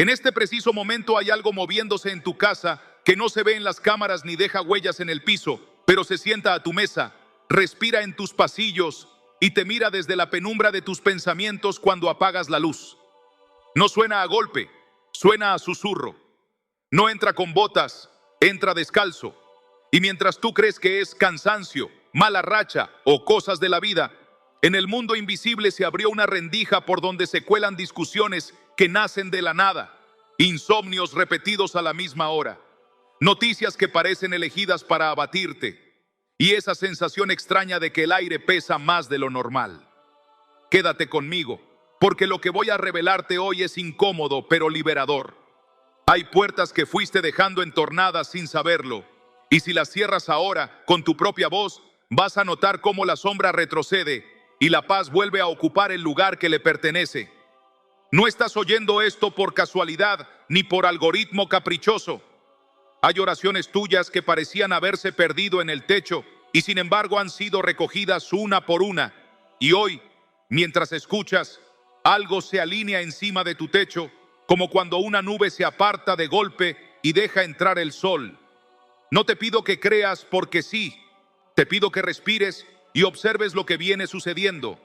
En este preciso momento hay algo moviéndose en tu casa que no se ve en las cámaras ni deja huellas en el piso, pero se sienta a tu mesa, respira en tus pasillos y te mira desde la penumbra de tus pensamientos cuando apagas la luz. No suena a golpe, suena a susurro. No entra con botas, entra descalzo. Y mientras tú crees que es cansancio, mala racha o cosas de la vida, en el mundo invisible se abrió una rendija por donde se cuelan discusiones que nacen de la nada, insomnios repetidos a la misma hora, noticias que parecen elegidas para abatirte y esa sensación extraña de que el aire pesa más de lo normal. Quédate conmigo, porque lo que voy a revelarte hoy es incómodo pero liberador. Hay puertas que fuiste dejando entornadas sin saberlo, y si las cierras ahora con tu propia voz, vas a notar cómo la sombra retrocede y la paz vuelve a ocupar el lugar que le pertenece. No estás oyendo esto por casualidad ni por algoritmo caprichoso. Hay oraciones tuyas que parecían haberse perdido en el techo y sin embargo han sido recogidas una por una. Y hoy, mientras escuchas, algo se alinea encima de tu techo, como cuando una nube se aparta de golpe y deja entrar el sol. No te pido que creas porque sí, te pido que respires y observes lo que viene sucediendo.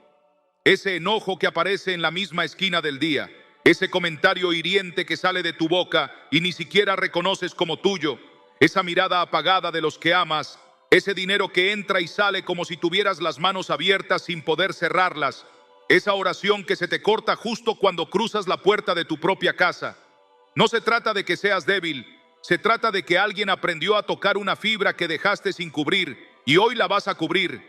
Ese enojo que aparece en la misma esquina del día, ese comentario hiriente que sale de tu boca y ni siquiera reconoces como tuyo, esa mirada apagada de los que amas, ese dinero que entra y sale como si tuvieras las manos abiertas sin poder cerrarlas, esa oración que se te corta justo cuando cruzas la puerta de tu propia casa. No se trata de que seas débil, se trata de que alguien aprendió a tocar una fibra que dejaste sin cubrir y hoy la vas a cubrir.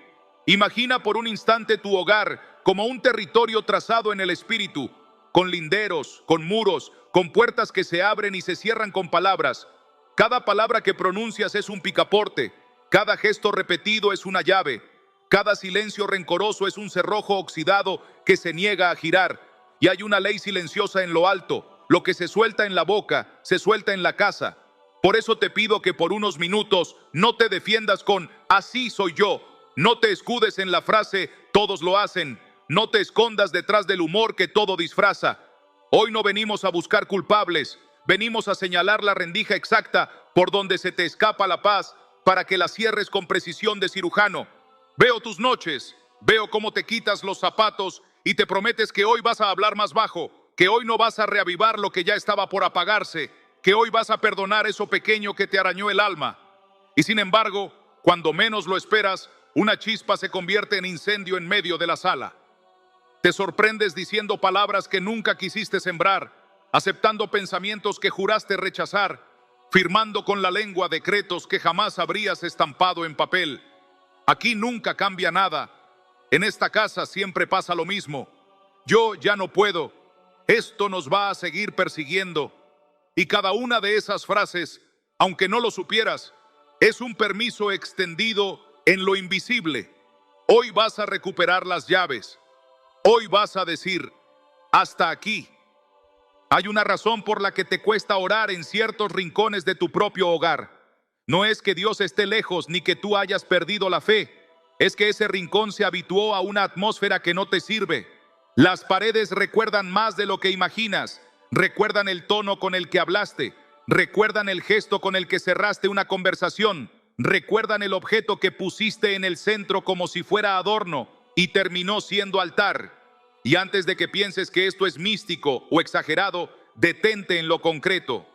Imagina por un instante tu hogar como un territorio trazado en el espíritu, con linderos, con muros, con puertas que se abren y se cierran con palabras. Cada palabra que pronuncias es un picaporte, cada gesto repetido es una llave, cada silencio rencoroso es un cerrojo oxidado que se niega a girar. Y hay una ley silenciosa en lo alto, lo que se suelta en la boca, se suelta en la casa. Por eso te pido que por unos minutos no te defiendas con "así soy yo", no te escudes en la frase "todos lo hacen", no te escondas detrás del humor que todo disfraza. Hoy no venimos a buscar culpables, venimos a señalar la rendija exacta por donde se te escapa la paz para que la cierres con precisión de cirujano. Veo tus noches, veo cómo te quitas los zapatos y te prometes que hoy vas a hablar más bajo, que hoy no vas a reavivar lo que ya estaba por apagarse, que hoy vas a perdonar eso pequeño que te arañó el alma. Y sin embargo, cuando menos lo esperas, una chispa se convierte en incendio en medio de la sala. Te sorprendes diciendo palabras que nunca quisiste sembrar, aceptando pensamientos que juraste rechazar, firmando con la lengua decretos que jamás habrías estampado en papel. Aquí nunca cambia nada. En esta casa siempre pasa lo mismo. Yo ya no puedo. Esto nos va a seguir persiguiendo. Y cada una de esas frases, aunque no lo supieras, es un permiso extendido en lo invisible. Hoy vas a recuperar las llaves. Hoy vas a decir, hasta aquí. Hay una razón por la que te cuesta orar en ciertos rincones de tu propio hogar. No es que Dios esté lejos ni que tú hayas perdido la fe. Es que ese rincón se habituó a una atmósfera que no te sirve. Las paredes recuerdan más de lo que imaginas. Recuerdan el tono con el que hablaste. Recuerdan el gesto con el que cerraste una conversación. Recuerdan el objeto que pusiste en el centro como si fuera adorno y terminó siendo altar. Y antes de que pienses que esto es místico o exagerado, detente en lo concreto.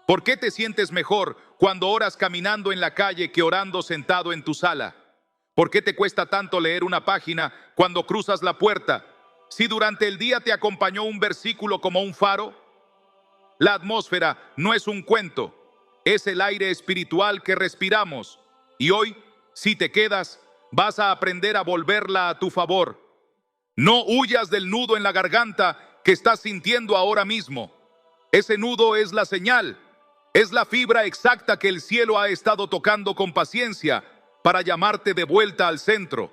¿Por qué te sientes mejor cuando oras caminando en la calle que orando sentado en tu sala? ¿Por qué te cuesta tanto leer una página cuando cruzas la puerta? Si durante el día te acompañó un versículo como un faro. La atmósfera no es un cuento, es el aire espiritual que respiramos. Y hoy, si te quedas, vas a aprender a volverla a tu favor. No huyas del nudo en la garganta que estás sintiendo ahora mismo. Ese nudo es la señal, es la fibra exacta que el cielo ha estado tocando con paciencia para llamarte de vuelta al centro.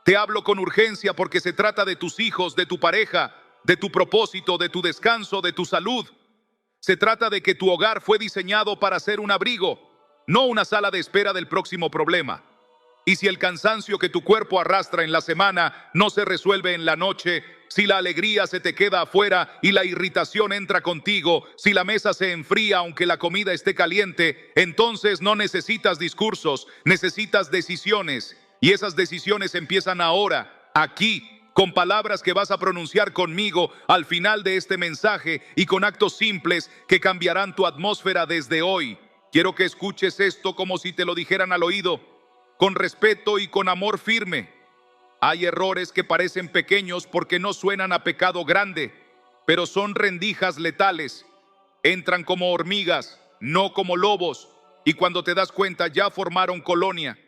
Te hablo con urgencia porque se trata de tus hijos, de tu pareja, de tu propósito, de tu descanso, de tu salud. Se trata de que tu hogar fue diseñado para ser un abrigo, no una sala de espera del próximo problema. Y si el cansancio que tu cuerpo arrastra en la semana no se resuelve en la noche, si la alegría se te queda afuera y la irritación entra contigo, si la mesa se enfría aunque la comida esté caliente, entonces no necesitas discursos, necesitas decisiones. Y esas decisiones empiezan ahora, aquí, con palabras que vas a pronunciar conmigo al final de este mensaje y con actos simples que cambiarán tu atmósfera desde hoy. Quiero que escuches esto como si te lo dijeran al oído, con respeto y con amor firme. Hay errores que parecen pequeños porque no suenan a pecado grande, pero son rendijas letales. Entran como hormigas, no como lobos, y cuando te das cuenta ya formaron colonia.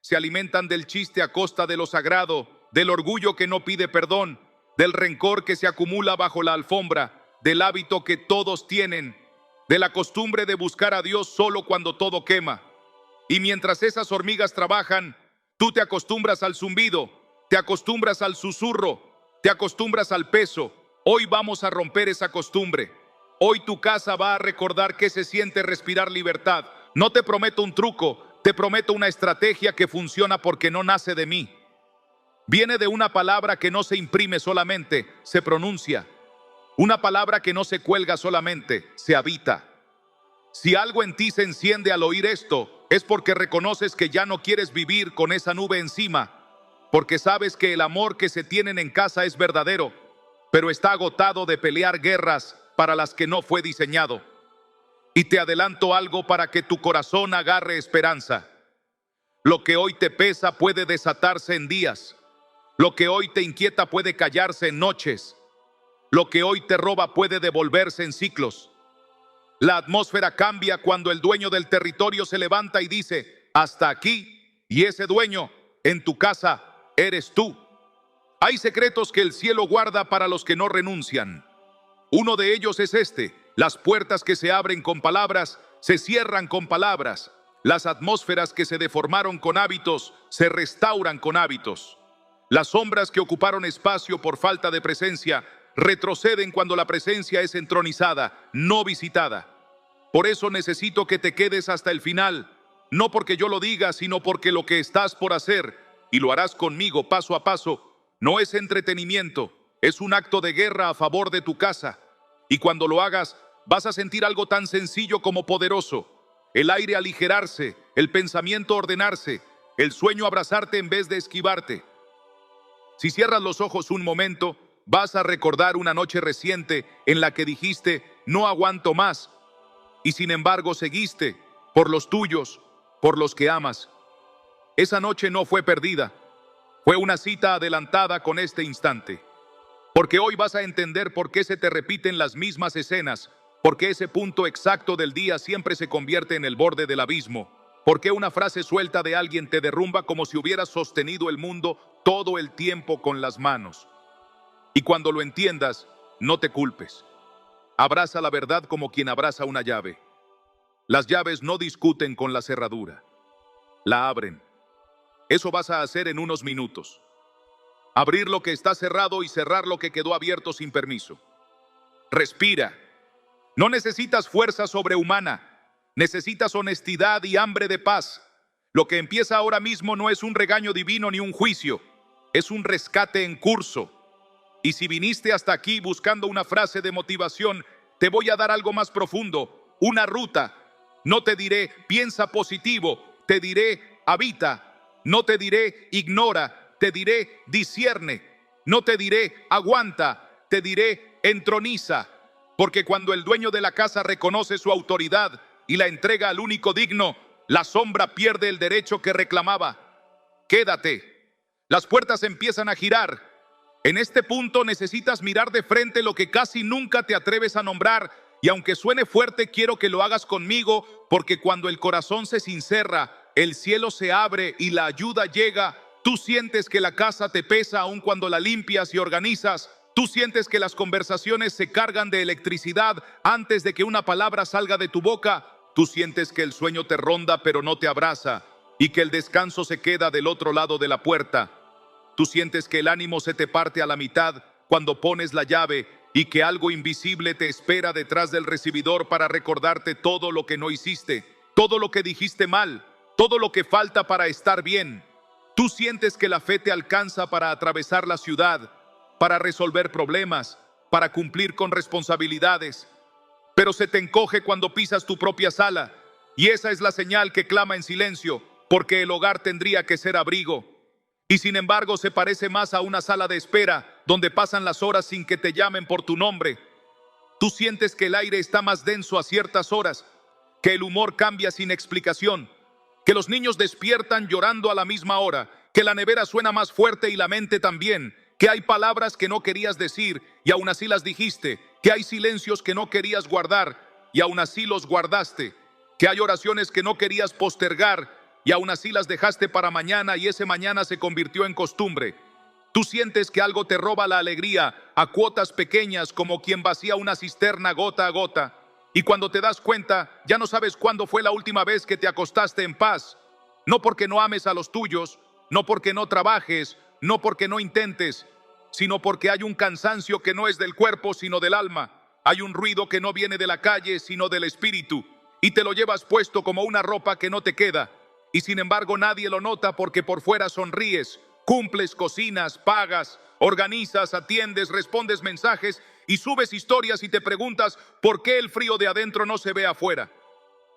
Se alimentan del chiste a costa de lo sagrado, del orgullo que no pide perdón, del rencor que se acumula bajo la alfombra, del hábito que todos tienen, de la costumbre de buscar a Dios solo cuando todo quema. Y mientras esas hormigas trabajan, tú te acostumbras al zumbido, te acostumbras al susurro, te acostumbras al peso. Hoy vamos a romper esa costumbre. Hoy tu casa va a recordar qué se siente respirar libertad. No te prometo un truco, te prometo una estrategia que funciona porque no nace de mí. Viene de una palabra que no se imprime solamente, se pronuncia. Una palabra que no se cuelga solamente, se habita. Si algo en ti se enciende al oír esto, es porque reconoces que ya no quieres vivir con esa nube encima, porque sabes que el amor que se tienen en casa es verdadero, pero está agotado de pelear guerras para las que no fue diseñado. Y te adelanto algo para que tu corazón agarre esperanza. Lo que hoy te pesa puede desatarse en días. Lo que hoy te inquieta puede callarse en noches. Lo que hoy te roba puede devolverse en ciclos. La atmósfera cambia cuando el dueño del territorio se levanta y dice, hasta aquí, y ese dueño en tu casa eres tú. Hay secretos que el cielo guarda para los que no renuncian. Uno de ellos es este: las puertas que se abren con palabras, se cierran con palabras. Las atmósferas que se deformaron con hábitos, se restauran con hábitos. Las sombras que ocuparon espacio por falta de presencia, retroceden cuando la presencia es entronizada, no visitada. Por eso necesito que te quedes hasta el final, no porque yo lo diga, sino porque lo que estás por hacer, y lo harás conmigo paso a paso, no es entretenimiento, es un acto de guerra a favor de tu casa. Y cuando lo hagas, vas a sentir algo tan sencillo como poderoso: el aire aligerarse, el pensamiento ordenarse, el sueño abrazarte en vez de esquivarte. Si cierras los ojos un momento, vas a recordar una noche reciente en la que dijiste, no aguanto más, y sin embargo seguiste, por los tuyos, por los que amas. Esa noche no fue perdida, fue una cita adelantada con este instante. Porque hoy vas a entender por qué se te repiten las mismas escenas, por qué ese punto exacto del día siempre se convierte en el borde del abismo, por qué una frase suelta de alguien te derrumba como si hubieras sostenido el mundo todo el tiempo con las manos. Y cuando lo entiendas, no te culpes. Abraza la verdad como quien abraza una llave. Las llaves no discuten con la cerradura, la abren. Eso vas a hacer en unos minutos. Abrir lo que está cerrado y cerrar lo que quedó abierto sin permiso. Respira. No necesitas fuerza sobrehumana. Necesitas honestidad y hambre de paz. Lo que empieza ahora mismo no es un regaño divino ni un juicio. Es un rescate en curso. Y si viniste hasta aquí buscando una frase de motivación, te voy a dar algo más profundo, una ruta. No te diré piensa positivo, te diré habita. No te diré ignora, te diré discierne. No te diré aguanta, te diré entroniza. Porque cuando el dueño de la casa reconoce su autoridad y la entrega al único digno, la sombra pierde el derecho que reclamaba. Quédate. Las puertas empiezan a girar. En este punto necesitas mirar de frente lo que casi nunca te atreves a nombrar, y aunque suene fuerte, quiero que lo hagas conmigo, porque cuando el corazón se sincerra, el cielo se abre y la ayuda llega. Tú sientes que la casa te pesa aun cuando la limpias y organizas. Tú sientes que las conversaciones se cargan de electricidad antes de que una palabra salga de tu boca. Tú sientes que el sueño te ronda pero no te abraza, y que el descanso se queda del otro lado de la puerta. Tú sientes que el ánimo se te parte a la mitad cuando pones la llave, y que algo invisible te espera detrás del recibidor para recordarte todo lo que no hiciste, todo lo que dijiste mal, todo lo que falta para estar bien. Tú sientes que la fe te alcanza para atravesar la ciudad, para resolver problemas, para cumplir con responsabilidades. Pero se te encoge cuando pisas tu propia sala, y esa es la señal que clama en silencio, porque el hogar tendría que ser abrigo. Y sin embargo se parece más a una sala de espera, donde pasan las horas sin que te llamen por tu nombre. Tú sientes que el aire está más denso a ciertas horas, que el humor cambia sin explicación, que los niños despiertan llorando a la misma hora, que la nevera suena más fuerte y la mente también, que hay palabras que no querías decir y aún así las dijiste, que hay silencios que no querías guardar y aún así los guardaste, que hay oraciones que no querías postergar y aún así las dejaste para mañana y ese mañana se convirtió en costumbre. Tú sientes que algo te roba la alegría a cuotas pequeñas, como quien vacía una cisterna gota a gota. Y cuando te das cuenta, ya no sabes cuándo fue la última vez que te acostaste en paz. No porque no ames a los tuyos, no porque no trabajes, no porque no intentes, sino porque hay un cansancio que no es del cuerpo, sino del alma. Hay un ruido que no viene de la calle, sino del espíritu. Y te lo llevas puesto como una ropa que no te queda. Y sin embargo nadie lo nota porque por fuera sonríes, cumples, cocinas, pagas, organizas, atiendes, respondes mensajes y subes historias y te preguntas por qué el frío de adentro no se ve afuera.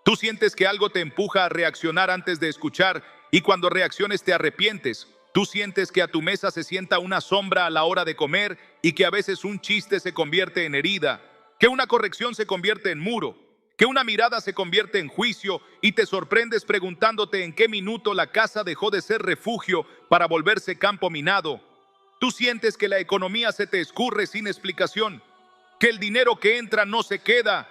Tú sientes que algo te empuja a reaccionar antes de escuchar y cuando reacciones te arrepientes. Tú sientes que a tu mesa se sienta una sombra a la hora de comer y que a veces un chiste se convierte en herida, que una corrección se convierte en muro, que una mirada se convierte en juicio y te sorprendes preguntándote en qué minuto la casa dejó de ser refugio para volverse campo minado. Tú sientes que la economía se te escurre sin explicación, que el dinero que entra no se queda,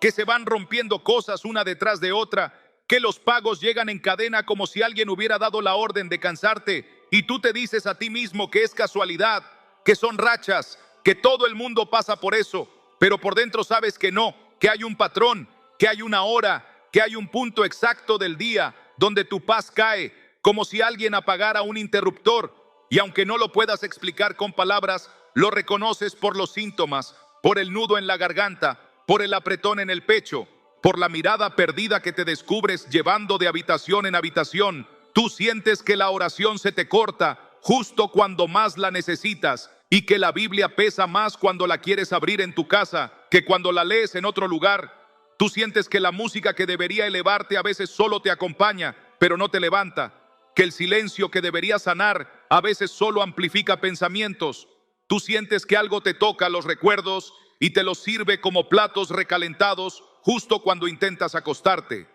que se van rompiendo cosas una detrás de otra, que los pagos llegan en cadena como si alguien hubiera dado la orden de cansarte y tú te dices a ti mismo que es casualidad, que son rachas, que todo el mundo pasa por eso, pero por dentro sabes que no, que hay un patrón, que hay una hora, que hay un punto exacto del día donde tu paz cae, como si alguien apagara un interruptor. Y aunque no lo puedas explicar con palabras, lo reconoces por los síntomas, por el nudo en la garganta, por el apretón en el pecho, por la mirada perdida que te descubres llevando de habitación en habitación. Tú sientes que la oración se te corta justo cuando más la necesitas y que la Biblia pesa más cuando la quieres abrir en tu casa que cuando la lees en otro lugar. Tú sientes que la música que debería elevarte a veces solo te acompaña, pero no te levanta, que el silencio que debería sanar a veces solo amplifica pensamientos. Tú sientes que algo te toca los recuerdos y te los sirve como platos recalentados justo cuando intentas acostarte.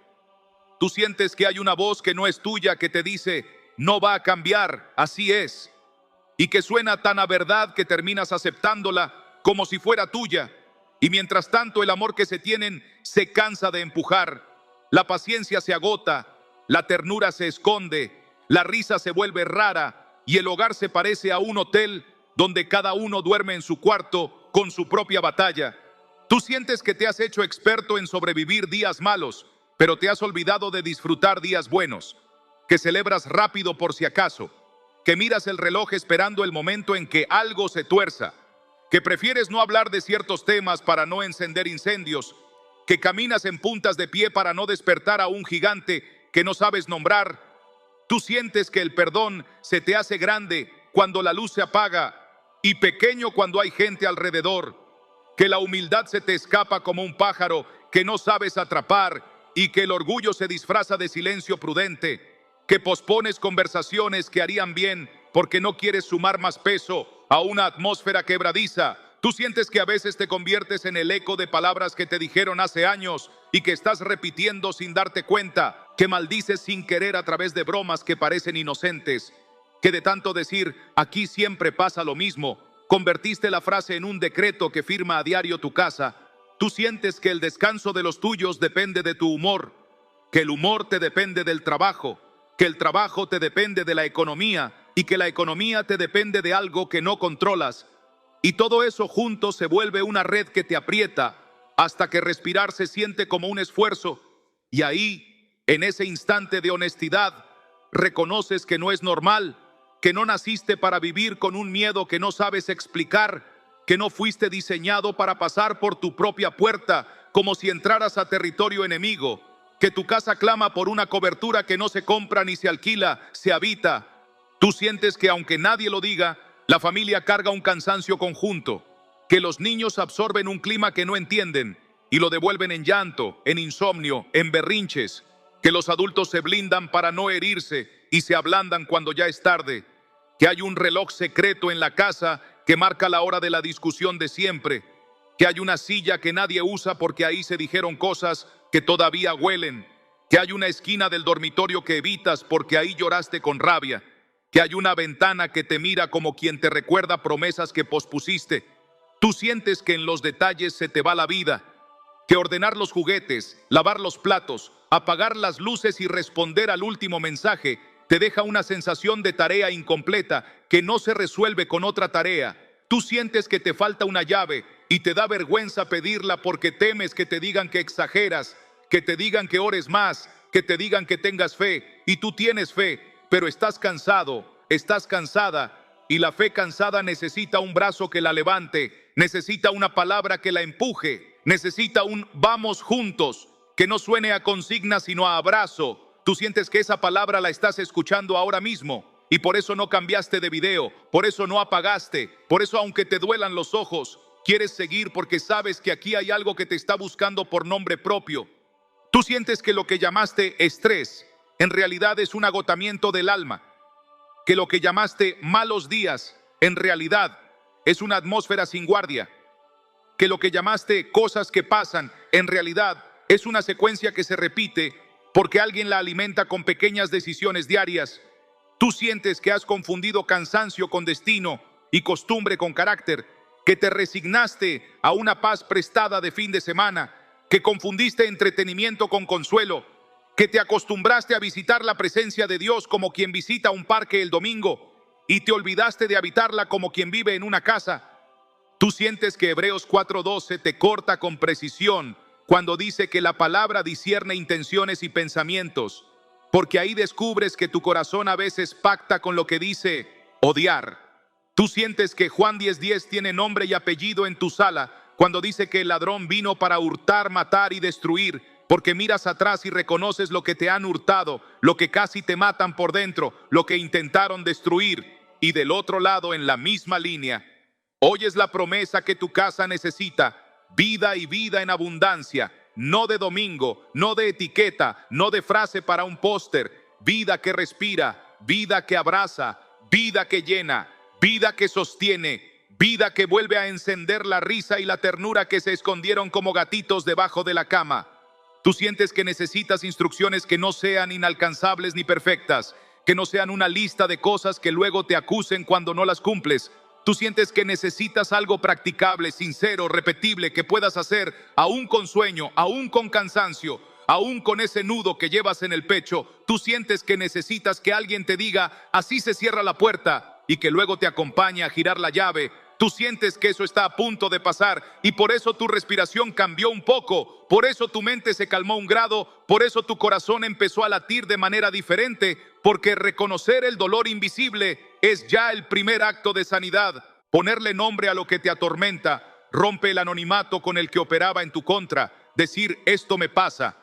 Tú sientes que hay una voz que no es tuya que te dice, no va a cambiar, así es. Y que suena tan a verdad que terminas aceptándola como si fuera tuya. Y mientras tanto el amor que se tienen se cansa de empujar. La paciencia se agota, la ternura se esconde, la risa se vuelve rara y el hogar se parece a un hotel donde cada uno duerme en su cuarto con su propia batalla. Tú sientes que te has hecho experto en sobrevivir días malos, pero te has olvidado de disfrutar días buenos, que celebras rápido por si acaso, que miras el reloj esperando el momento en que algo se tuerza, que prefieres no hablar de ciertos temas para no encender incendios, que caminas en puntas de pie para no despertar a un gigante que no sabes nombrar. Tú sientes que el perdón se te hace grande cuando la luz se apaga y pequeño cuando hay gente alrededor, que la humildad se te escapa como un pájaro que no sabes atrapar y que el orgullo se disfraza de silencio prudente, que pospones conversaciones que harían bien porque no quieres sumar más peso a una atmósfera quebradiza. Tú sientes que a veces te conviertes en el eco de palabras que te dijeron hace años y que estás repitiendo sin darte cuenta, que maldices sin querer a través de bromas que parecen inocentes, que de tanto decir aquí siempre pasa lo mismo, convertiste la frase en un decreto que firma a diario tu casa. Tú sientes que el descanso de los tuyos depende de tu humor, que el humor te depende del trabajo, que el trabajo te depende de la economía y que la economía te depende de algo que no controlas. Y todo eso junto se vuelve una red que te aprieta hasta que respirar se siente como un esfuerzo. Y ahí, en ese instante de honestidad, reconoces que no es normal, que no naciste para vivir con un miedo que no sabes explicar, que no fuiste diseñado para pasar por tu propia puerta como si entraras a territorio enemigo, que tu casa clama por una cobertura que no se compra ni se alquila, se habita. Tú sientes que aunque nadie lo diga, La familia carga un cansancio conjunto, que los niños absorben un clima que no entienden y lo devuelven en llanto, en insomnio, en berrinches, que los adultos se blindan para no herirse y se ablandan cuando ya es tarde, que hay un reloj secreto en la casa que marca la hora de la discusión de siempre, que hay una silla que nadie usa porque ahí se dijeron cosas que todavía huelen, que hay una esquina del dormitorio que evitas porque ahí lloraste con rabia, que hay una ventana que te mira como quien te recuerda promesas que pospusiste. Tú sientes que en los detalles se te va la vida, que ordenar los juguetes, lavar los platos, apagar las luces y responder al último mensaje te deja una sensación de tarea incompleta que no se resuelve con otra tarea. Tú sientes que te falta una llave y te da vergüenza pedirla porque temes que te digan que exageras, que te digan que ores más, que te digan que tengas fe, y tú tienes fe, pero estás cansado, estás cansada, y la fe cansada necesita un brazo que la levante, necesita una palabra que la empuje, necesita un vamos juntos, que no suene a consigna sino a abrazo. Tú sientes que esa palabra la estás escuchando ahora mismo, y por eso no cambiaste de video, por eso no apagaste, por eso aunque te duelan los ojos, quieres seguir porque sabes que aquí hay algo que te está buscando por nombre propio. Tú sientes que lo que llamaste estrés en realidad es un agotamiento del alma, que lo que llamaste malos días en realidad es una atmósfera sin guardia, que lo que llamaste cosas que pasan en realidad es una secuencia que se repite porque alguien la alimenta con pequeñas decisiones diarias. Tú sientes que has confundido cansancio con destino y costumbre con carácter, que te resignaste a una paz prestada de fin de semana, que confundiste entretenimiento con consuelo, que te acostumbraste a visitar la presencia de Dios como quien visita un parque el domingo y te olvidaste de habitarla como quien vive en una casa. Tú sientes que Hebreos 4:12 te corta con precisión cuando dice que la palabra discierne intenciones y pensamientos, porque ahí descubres que tu corazón a veces pacta con lo que dice odiar. Tú sientes que Juan 10:10 tiene nombre y apellido en tu sala cuando dice que el ladrón vino para hurtar, matar y destruir, porque miras atrás y reconoces lo que te han hurtado, lo que casi te matan por dentro, lo que intentaron destruir, y del otro lado, en la misma línea, oyes la promesa que tu casa necesita, vida y vida en abundancia, no de domingo, no de etiqueta, no de frase para un póster, vida que respira, vida que abraza, vida que llena, vida que sostiene, vida que vuelve a encender la risa y la ternura que se escondieron como gatitos debajo de la cama. Tú sientes que necesitas instrucciones que no sean inalcanzables ni perfectas, que no sean una lista de cosas que luego te acusen cuando no las cumples. Tú sientes que necesitas algo practicable, sincero, repetible, que puedas hacer aún con sueño, aún con cansancio, aún con ese nudo que llevas en el pecho. Tú sientes que necesitas que alguien te diga, así se cierra la puerta, y que luego te acompañe a girar la llave. Tú sientes que eso está a punto de pasar y por eso tu respiración cambió un poco, por eso tu mente se calmó un grado, por eso tu corazón empezó a latir de manera diferente, porque reconocer el dolor invisible es ya el primer acto de sanidad. Ponerle nombre a lo que te atormenta rompe el anonimato con el que operaba en tu contra. Decir, esto me pasa,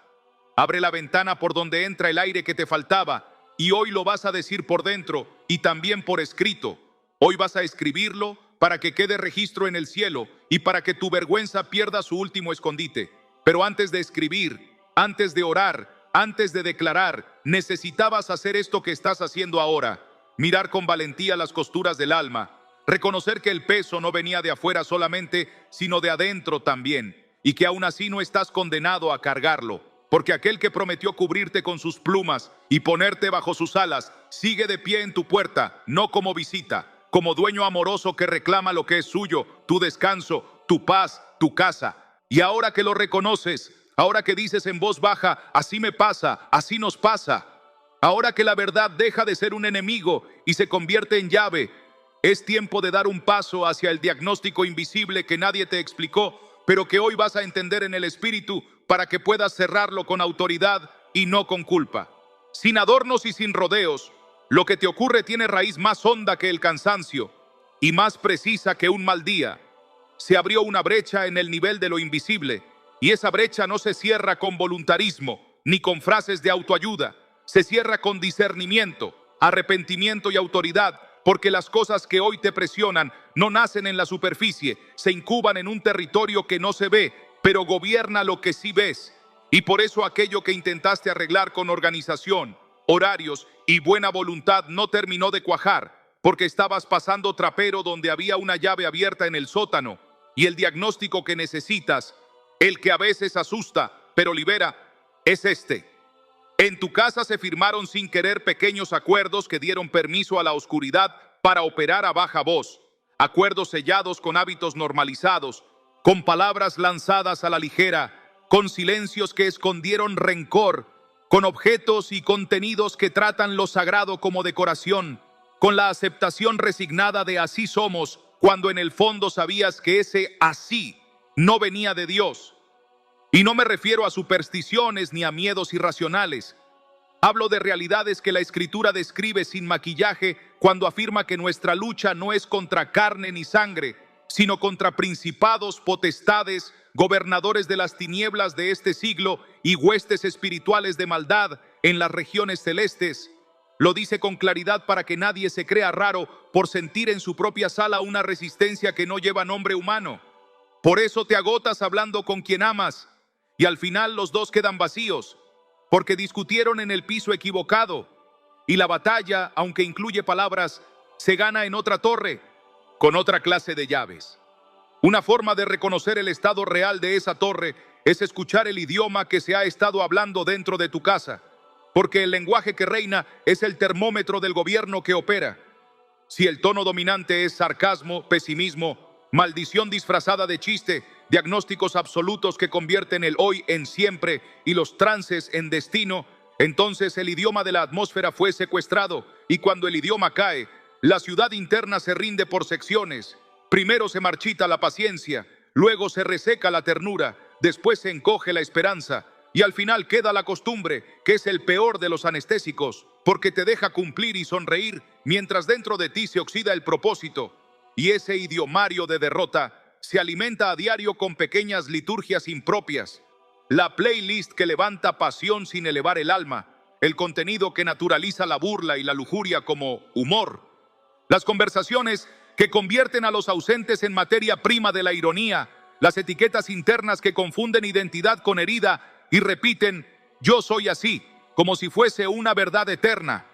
abre la ventana por donde entra el aire que te faltaba, y hoy lo vas a decir por dentro y también por escrito. Hoy vas a escribirlo para que quede registro en el cielo y para que tu vergüenza pierda su último escondite. Pero antes de escribir, antes de orar, antes de declarar, necesitabas hacer esto que estás haciendo ahora. Mirar con valentía las costuras del alma. Reconocer que el peso no venía de afuera solamente, sino de adentro también. Y que aún así no estás condenado a cargarlo. Porque aquel que prometió cubrirte con sus plumas y ponerte bajo sus alas, sigue de pie en tu puerta, no como visita, como dueño amoroso que reclama lo que es suyo, tu descanso, tu paz, tu casa. Y ahora que lo reconoces, ahora que dices en voz baja, así me pasa, así nos pasa, ahora que la verdad deja de ser un enemigo y se convierte en llave, es tiempo de dar un paso hacia el diagnóstico invisible que nadie te explicó, pero que hoy vas a entender en el espíritu para que puedas cerrarlo con autoridad y no con culpa. Sin adornos y sin rodeos, lo que te ocurre tiene raíz más honda que el cansancio y más precisa que un mal día. Se abrió una brecha en el nivel de lo invisible y esa brecha no se cierra con voluntarismo ni con frases de autoayuda. Se cierra con discernimiento, arrepentimiento y autoridad, porque las cosas que hoy te presionan no nacen en la superficie, se incuban en un territorio que no se ve, pero gobierna lo que sí ves. Y por eso aquello que intentaste arreglar con organización, horarios y buena voluntad no terminó de cuajar, porque estabas pasando trapero donde había una llave abierta en el sótano, y el diagnóstico que necesitas, el que a veces asusta, pero libera, es este. En tu casa se firmaron sin querer pequeños acuerdos que dieron permiso a la oscuridad para operar a baja voz. Acuerdos sellados con hábitos normalizados, con palabras lanzadas a la ligera, con silencios que escondieron rencor, con objetos y contenidos que tratan lo sagrado como decoración, con la aceptación resignada de así somos, cuando en el fondo sabías que ese así no venía de Dios. Y no me refiero a supersticiones ni a miedos irracionales. Hablo de realidades que la Escritura describe sin maquillaje cuando afirma que nuestra lucha no es contra carne ni sangre, sino contra principados, potestades, gobernadores de las tinieblas de este siglo y huestes espirituales de maldad en las regiones celestes. Lo dice con claridad para que nadie se crea raro por sentir en su propia sala una resistencia que no lleva nombre humano. Por eso te agotas hablando con quien amas, y al final los dos quedan vacíos, porque discutieron en el piso equivocado, y la batalla, aunque incluye palabras, se gana en otra torre, con otra clase de llaves. Una forma de reconocer el estado real de esa torre es escuchar el idioma que se ha estado hablando dentro de tu casa, porque el lenguaje que reina es el termómetro del gobierno que opera. Si el tono dominante es sarcasmo, pesimismo, maldición disfrazada de chiste, diagnósticos absolutos que convierten el hoy en siempre y los trances en destino, entonces el idioma de la atmósfera fue secuestrado, y cuando el idioma cae, la ciudad interna se rinde por secciones. Primero se marchita la paciencia, luego se reseca la ternura, después se encoge la esperanza, y al final queda la costumbre, que es el peor de los anestésicos, porque te deja cumplir y sonreír, mientras dentro de ti se oxida el propósito. Y ese idiomario de derrota se alimenta a diario con pequeñas liturgias impropias. La playlist que levanta pasión sin elevar el alma, el contenido que naturaliza la burla y la lujuria como humor. Las conversaciones que convierten a los ausentes en materia prima de la ironía, las etiquetas internas que confunden identidad con herida y repiten «yo soy así», como si fuese una verdad eterna.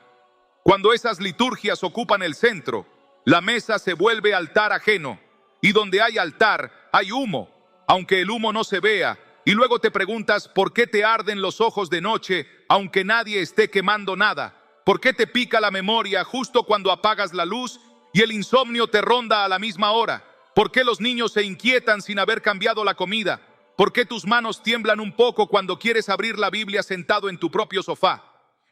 Cuando esas liturgias ocupan el centro, la mesa se vuelve altar ajeno, y donde hay altar hay humo, aunque el humo no se vea, y luego te preguntas por qué te arden los ojos de noche, aunque nadie esté quemando nada, por qué te pica la memoria justo cuando apagas la luz y el insomnio te ronda a la misma hora, por qué los niños se inquietan sin haber cambiado la comida, por qué tus manos tiemblan un poco cuando quieres abrir la Biblia sentado en tu propio sofá.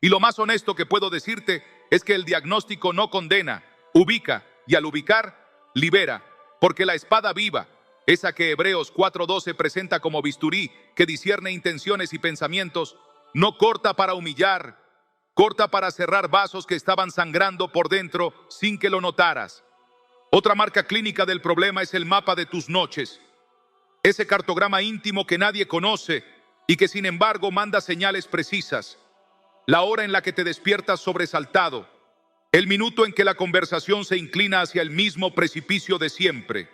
Y lo más honesto que puedo decirte es que el diagnóstico no condena, ubica, y al ubicar, libera, porque la espada viva, esa que Hebreos 4:12 presenta como bisturí que discierne intenciones y pensamientos, no corta para humillar, corta para cerrar vasos que estaban sangrando por dentro sin que lo notaras. Otra marca clínica del problema es el mapa de tus noches, ese cartograma íntimo que nadie conoce y que sin embargo manda señales precisas. La hora en la que te despiertas sobresaltado, el minuto en que la conversación se inclina hacia el mismo precipicio de siempre,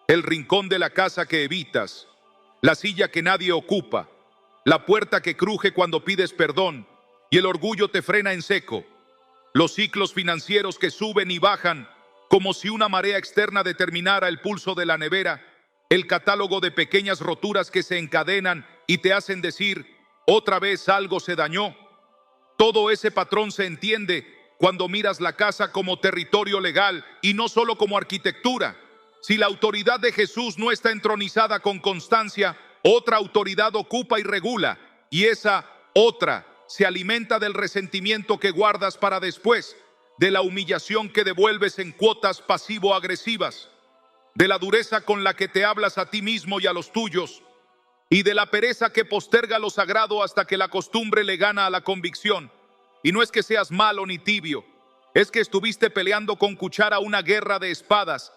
el rincón de la casa que evitas, la silla que nadie ocupa, la puerta que cruje cuando pides perdón y el orgullo te frena en seco, los ciclos financieros que suben y bajan como si una marea externa determinara el pulso de la nevera, el catálogo de pequeñas roturas que se encadenan y te hacen decir, otra vez algo se dañó. Todo ese patrón se entiende cuando miras la casa como territorio legal y no solo como arquitectura. Si la autoridad de Jesús no está entronizada con constancia, otra autoridad ocupa y regula, y esa otra se alimenta del resentimiento que guardas para después, de la humillación que devuelves en cuotas pasivo-agresivas, de la dureza con la que te hablas a ti mismo y a los tuyos, y de la pereza que posterga lo sagrado hasta que la costumbre le gana a la convicción. Y no es que seas malo ni tibio, es que estuviste peleando con cuchara una guerra de espadas.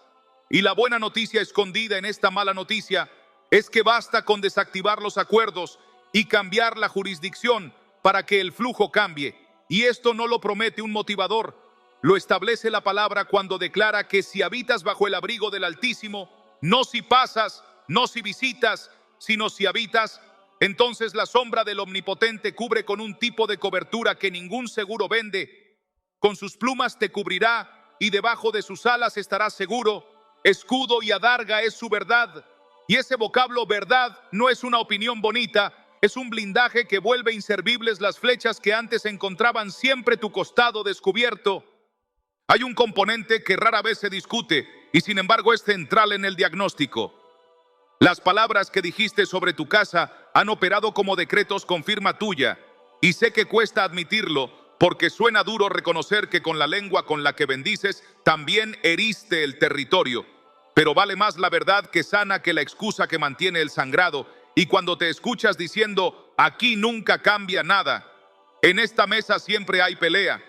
Y la buena noticia escondida en esta mala noticia es que basta con desactivar los acuerdos y cambiar la jurisdicción para que el flujo cambie. Y esto no lo promete un motivador, Lo establece la palabra cuando declara que si habitas bajo el abrigo del Altísimo, no si pasas, no si visitas, sino si habitas, entonces la sombra del Omnipotente cubre con un tipo de cobertura que ningún seguro vende. Con sus plumas te cubrirá y debajo de sus alas estarás seguro. Escudo y adarga es su verdad. Y ese vocablo verdad no es una opinión bonita, es un blindaje que vuelve inservibles las flechas que antes encontraban siempre tu costado descubierto. Hay un componente que rara vez se discute y sin embargo es central en el diagnóstico. Las palabras que dijiste sobre tu casa han operado como decretos con firma tuya, y sé que cuesta admitirlo porque suena duro reconocer que con la lengua con la que bendices también heriste el territorio. Pero vale más la verdad que sana que la excusa que mantiene el sangrado. Y cuando te escuchas diciendo, aquí nunca cambia nada, en esta mesa siempre hay pelea,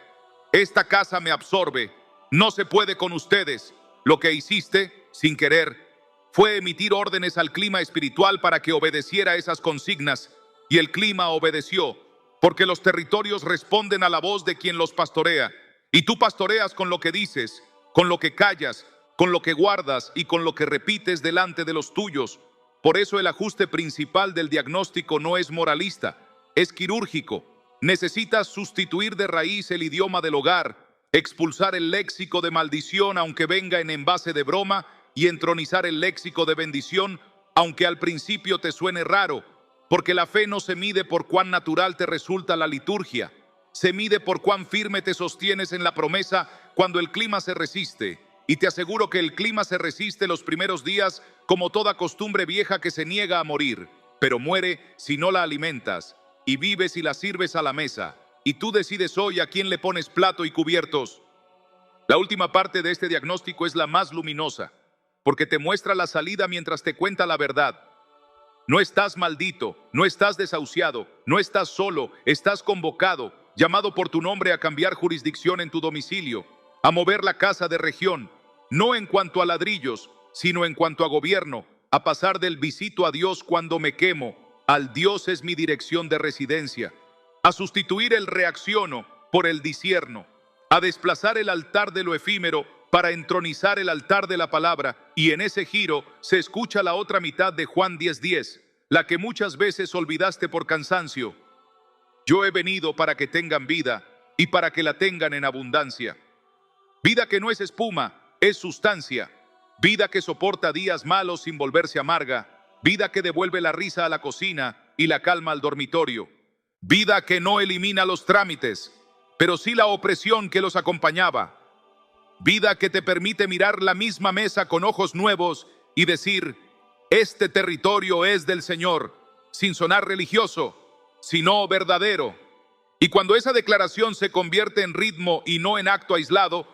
esta casa me absorbe, no se puede con ustedes, lo que hiciste, sin querer, fue emitir órdenes al clima espiritual para que obedeciera esas consignas, y el clima obedeció, porque los territorios responden a la voz de quien los pastorea, y tú pastoreas con lo que dices, con lo que callas, con lo que guardas y con lo que repites delante de los tuyos. Por eso el ajuste principal del diagnóstico no es moralista, es quirúrgico. Necesitas sustituir de raíz el idioma del hogar, expulsar el léxico de maldición aunque venga en envase de broma y entronizar el léxico de bendición aunque al principio te suene raro, porque la fe no se mide por cuán natural te resulta la liturgia, se mide por cuán firme te sostienes en la promesa cuando el clima se resiste. Y te aseguro que el clima se resiste los primeros días como toda costumbre vieja que se niega a morir, pero muere si no la alimentas, y vives y la sirves a la mesa, y tú decides hoy a quién le pones plato y cubiertos. La última parte de este diagnóstico es la más luminosa, porque te muestra la salida mientras te cuenta la verdad. No estás maldito, no estás desahuciado, no estás solo, estás convocado, llamado por tu nombre a cambiar jurisdicción en tu domicilio, a mover la casa de región, no en cuanto a ladrillos, sino en cuanto a gobierno, a pasar del visito a Dios cuando me quemo, al Dios es mi dirección de residencia, a sustituir el reacciono por el disierno, a desplazar el altar de lo efímero para entronizar el altar de la palabra, y en ese giro se escucha la otra mitad de Juan 10:10, la que muchas veces olvidaste por cansancio. Yo he venido para que tengan vida y para que la tengan en abundancia. Vida que no es espuma, es sustancia. Vida que soporta días malos sin volverse amarga. Vida que devuelve la risa a la cocina y la calma al dormitorio. Vida que no elimina los trámites, pero sí la opresión que los acompañaba. Vida que te permite mirar la misma mesa con ojos nuevos y decir, este territorio es del Señor, sin sonar religioso, sino verdadero. Y cuando esa declaración se convierte en ritmo y no en acto aislado,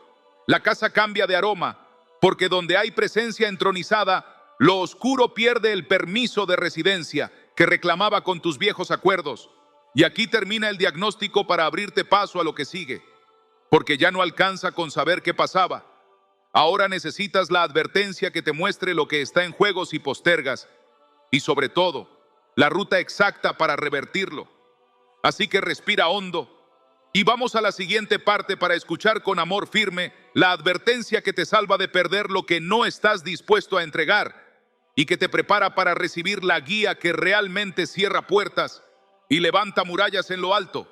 la casa cambia de aroma, porque donde hay presencia entronizada, lo oscuro pierde el permiso de residencia que reclamaba con tus viejos acuerdos. Y aquí termina el diagnóstico para abrirte paso a lo que sigue, porque ya no alcanza con saber qué pasaba. Ahora necesitas la advertencia que te muestre lo que está en juego si postergas, y sobre todo, la ruta exacta para revertirlo. Así que respira hondo y vamos a la siguiente parte para escuchar con amor firme la advertencia que te salva de perder lo que no estás dispuesto a entregar y que te prepara para recibir la guía que realmente cierra puertas y levanta murallas en lo alto.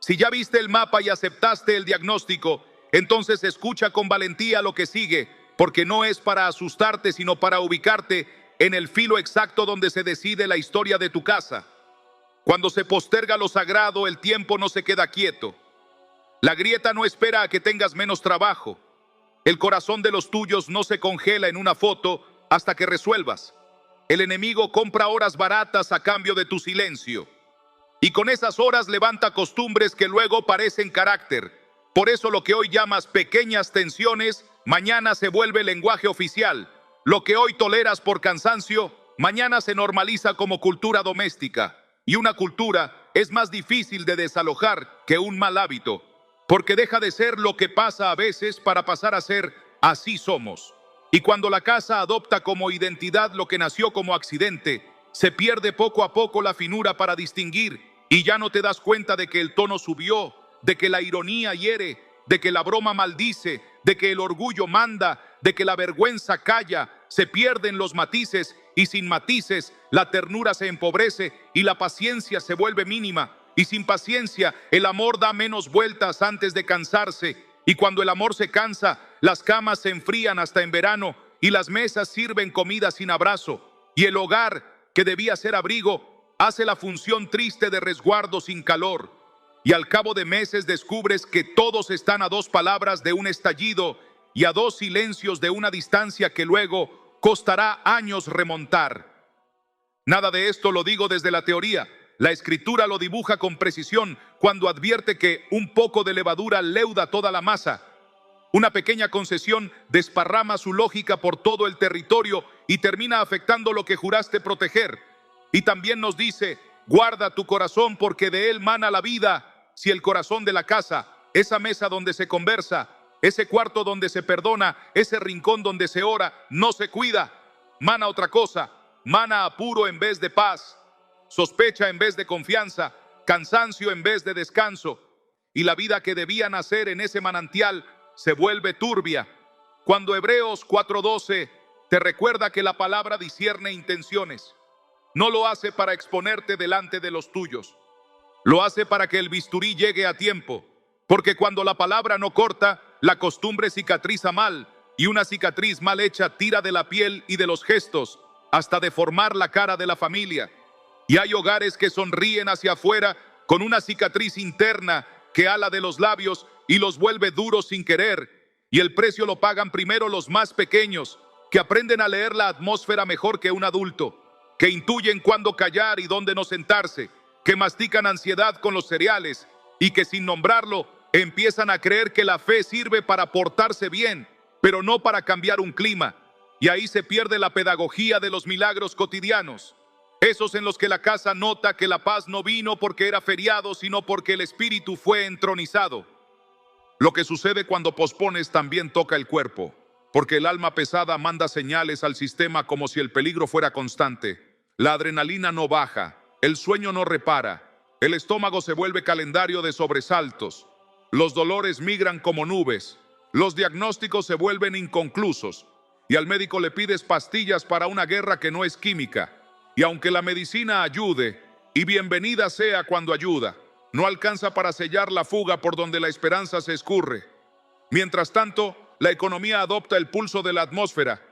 Si ya viste el mapa y aceptaste el diagnóstico, entonces escucha con valentía lo que sigue, porque no es para asustarte, sino para ubicarte en el filo exacto donde se decide la historia de tu casa. Cuando se posterga lo sagrado, el tiempo no se queda quieto. La grieta no espera a que tengas menos trabajo. El corazón de los tuyos no se congela en una foto hasta que resuelvas. El enemigo compra horas baratas a cambio de tu silencio. Y con esas horas levanta costumbres que luego parecen carácter. Por eso lo que hoy llamas pequeñas tensiones, mañana se vuelve lenguaje oficial. Lo que hoy toleras por cansancio, mañana se normaliza como cultura doméstica. Y una cultura es más difícil de desalojar que un mal hábito, porque deja de ser lo que pasa a veces para pasar a ser así somos. Y cuando la casa adopta como identidad lo que nació como accidente, se pierde poco a poco la finura para distinguir y ya no te das cuenta de que el tono subió, de que la ironía hiere, de que la broma maldice, de que el orgullo manda, de que la vergüenza calla, se pierden los matices y sin matices la ternura se empobrece y la paciencia se vuelve mínima. Y sin paciencia el amor da menos vueltas antes de cansarse. Y cuando el amor se cansa, las camas se enfrían hasta en verano y las mesas sirven comida sin abrazo. Y el hogar, que debía ser abrigo, hace la función triste de resguardo sin calor. Y al cabo de meses descubres que todos están a dos palabras de un estallido y a dos silencios de una distancia que luego costará años remontar. Nada de esto lo digo desde la teoría. La escritura lo dibuja con precisión cuando advierte que un poco de levadura leuda toda la masa. Una pequeña concesión desparrama su lógica por todo el territorio y termina afectando lo que juraste proteger. Y también nos dice: guarda tu corazón porque de él mana la vida. Si el corazón de la casa, esa mesa donde se conversa, ese cuarto donde se perdona, ese rincón donde se ora, no se cuida, mana otra cosa, mana apuro en vez de paz, sospecha en vez de confianza, cansancio en vez de descanso, y la vida que debía nacer en ese manantial se vuelve turbia. Cuando Hebreos 4:12 te recuerda que la palabra discierne intenciones, no lo hace para exponerte delante de los tuyos, lo hace para que el bisturí llegue a tiempo, porque cuando la palabra no corta, la costumbre cicatriza mal, y una cicatriz mal hecha tira de la piel y de los gestos, hasta deformar la cara de la familia. Y hay hogares que sonríen hacia afuera con una cicatriz interna que ala de los labios y los vuelve duros sin querer, y el precio lo pagan primero los más pequeños, que aprenden a leer la atmósfera mejor que un adulto, que intuyen cuándo callar y dónde no sentarse, que mastican ansiedad con los cereales y que sin nombrarlo empiezan a creer que la fe sirve para portarse bien, pero no para cambiar un clima. Y ahí se pierde la pedagogía de los milagros cotidianos, esos en los que la casa nota que la paz no vino porque era feriado, sino porque el espíritu fue entronizado. Lo que sucede cuando pospones también toca el cuerpo, porque el alma pesada manda señales al sistema como si el peligro fuera constante. La adrenalina no baja, el sueño no repara, el estómago se vuelve calendario de sobresaltos, los dolores migran como nubes, los diagnósticos se vuelven inconclusos, y al médico le pides pastillas para una guerra que no es química. Y aunque la medicina ayude, y bienvenida sea cuando ayuda, no alcanza para sellar la fuga por donde la esperanza se escurre. Mientras tanto, la economía adopta el pulso de la atmósfera,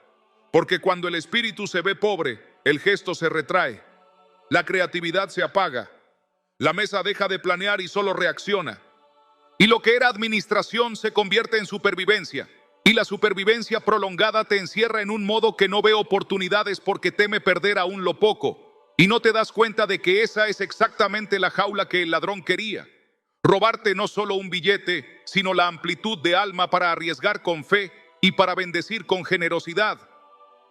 porque cuando el espíritu se ve pobre, el gesto se retrae, la creatividad se apaga, la mesa deja de planear y solo reacciona. Y lo que era administración se convierte en supervivencia. Y la supervivencia prolongada te encierra en un modo que no ve oportunidades porque teme perder aún lo poco. Y no te das cuenta de que esa es exactamente la jaula que el ladrón quería. Robarte no solo un billete, sino la amplitud de alma para arriesgar con fe y para bendecir con generosidad.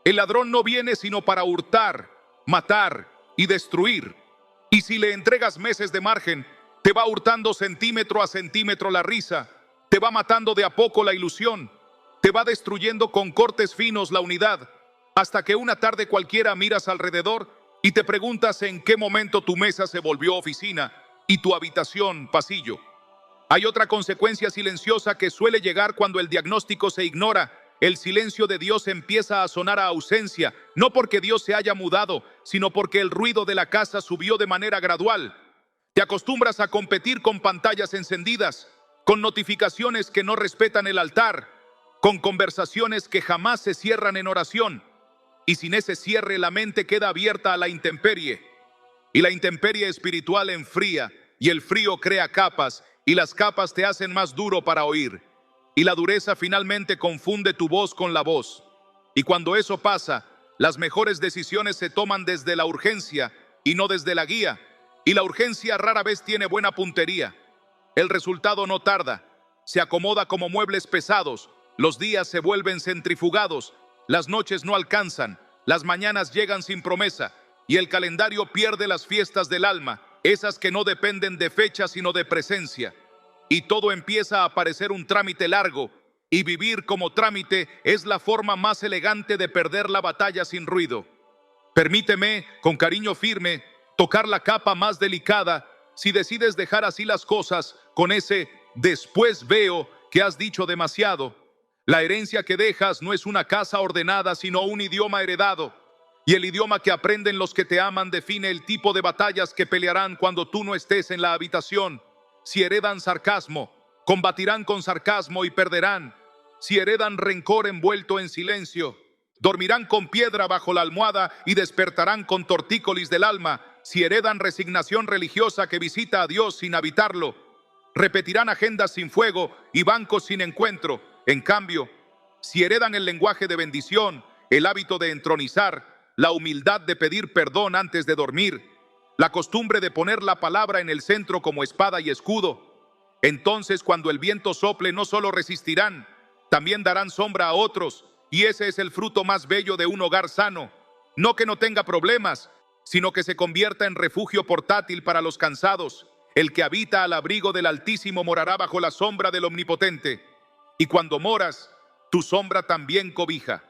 El ladrón no viene sino para hurtar, matar y destruir. Y si le entregas meses de margen, te va hurtando centímetro a centímetro la risa, te va matando de a poco la ilusión, te va destruyendo con cortes finos la unidad, hasta que una tarde cualquiera miras alrededor y te preguntas en qué momento tu mesa se volvió oficina y tu habitación pasillo. Hay otra consecuencia silenciosa que suele llegar cuando el diagnóstico se ignora. El silencio de Dios empieza a sonar a ausencia, no porque Dios se haya mudado, sino porque el ruido de la casa subió de manera gradual. Te acostumbras a competir con pantallas encendidas, con notificaciones que no respetan el altar, con conversaciones que jamás se cierran en oración. Y sin ese cierre la mente queda abierta a la intemperie. Y la intemperie espiritual enfría, y el frío crea capas, y las capas te hacen más duro para oír. Y la dureza finalmente confunde tu voz con la voz. Y cuando eso pasa, las mejores decisiones se toman desde la urgencia y no desde la guía. Y la urgencia rara vez tiene buena puntería. El resultado no tarda, se acomoda como muebles pesados, los días se vuelven centrifugados, las noches no alcanzan, las mañanas llegan sin promesa, y el calendario pierde las fiestas del alma, esas que no dependen de fecha sino de presencia. Y todo empieza a parecer un trámite largo, y vivir como trámite es la forma más elegante de perder la batalla sin ruido. Permíteme, con cariño firme, tocar la capa más delicada si decides dejar así las cosas con ese después veo que has dicho demasiado. La herencia que dejas no es una casa ordenada, sino un idioma heredado. Y el idioma que aprenden los que te aman define el tipo de batallas que pelearán cuando tú no estés en la habitación. Si heredan sarcasmo, combatirán con sarcasmo y perderán. Si heredan rencor envuelto en silencio, dormirán con piedra bajo la almohada y despertarán con tortícolis del alma. Si heredan resignación religiosa que visita a Dios sin habitarlo, repetirán agendas sin fuego y bancos sin encuentro. En cambio, si heredan el lenguaje de bendición, el hábito de entronizar, la humildad de pedir perdón antes de dormir, la costumbre de poner la palabra en el centro como espada y escudo, entonces cuando el viento sople no solo resistirán, también darán sombra a otros, y ese es el fruto más bello de un hogar sano. No que no tenga problemas, sino que se convierta en refugio portátil para los cansados. El que habita al abrigo del Altísimo morará bajo la sombra del Omnipotente. Y cuando moras, tu sombra también cobija.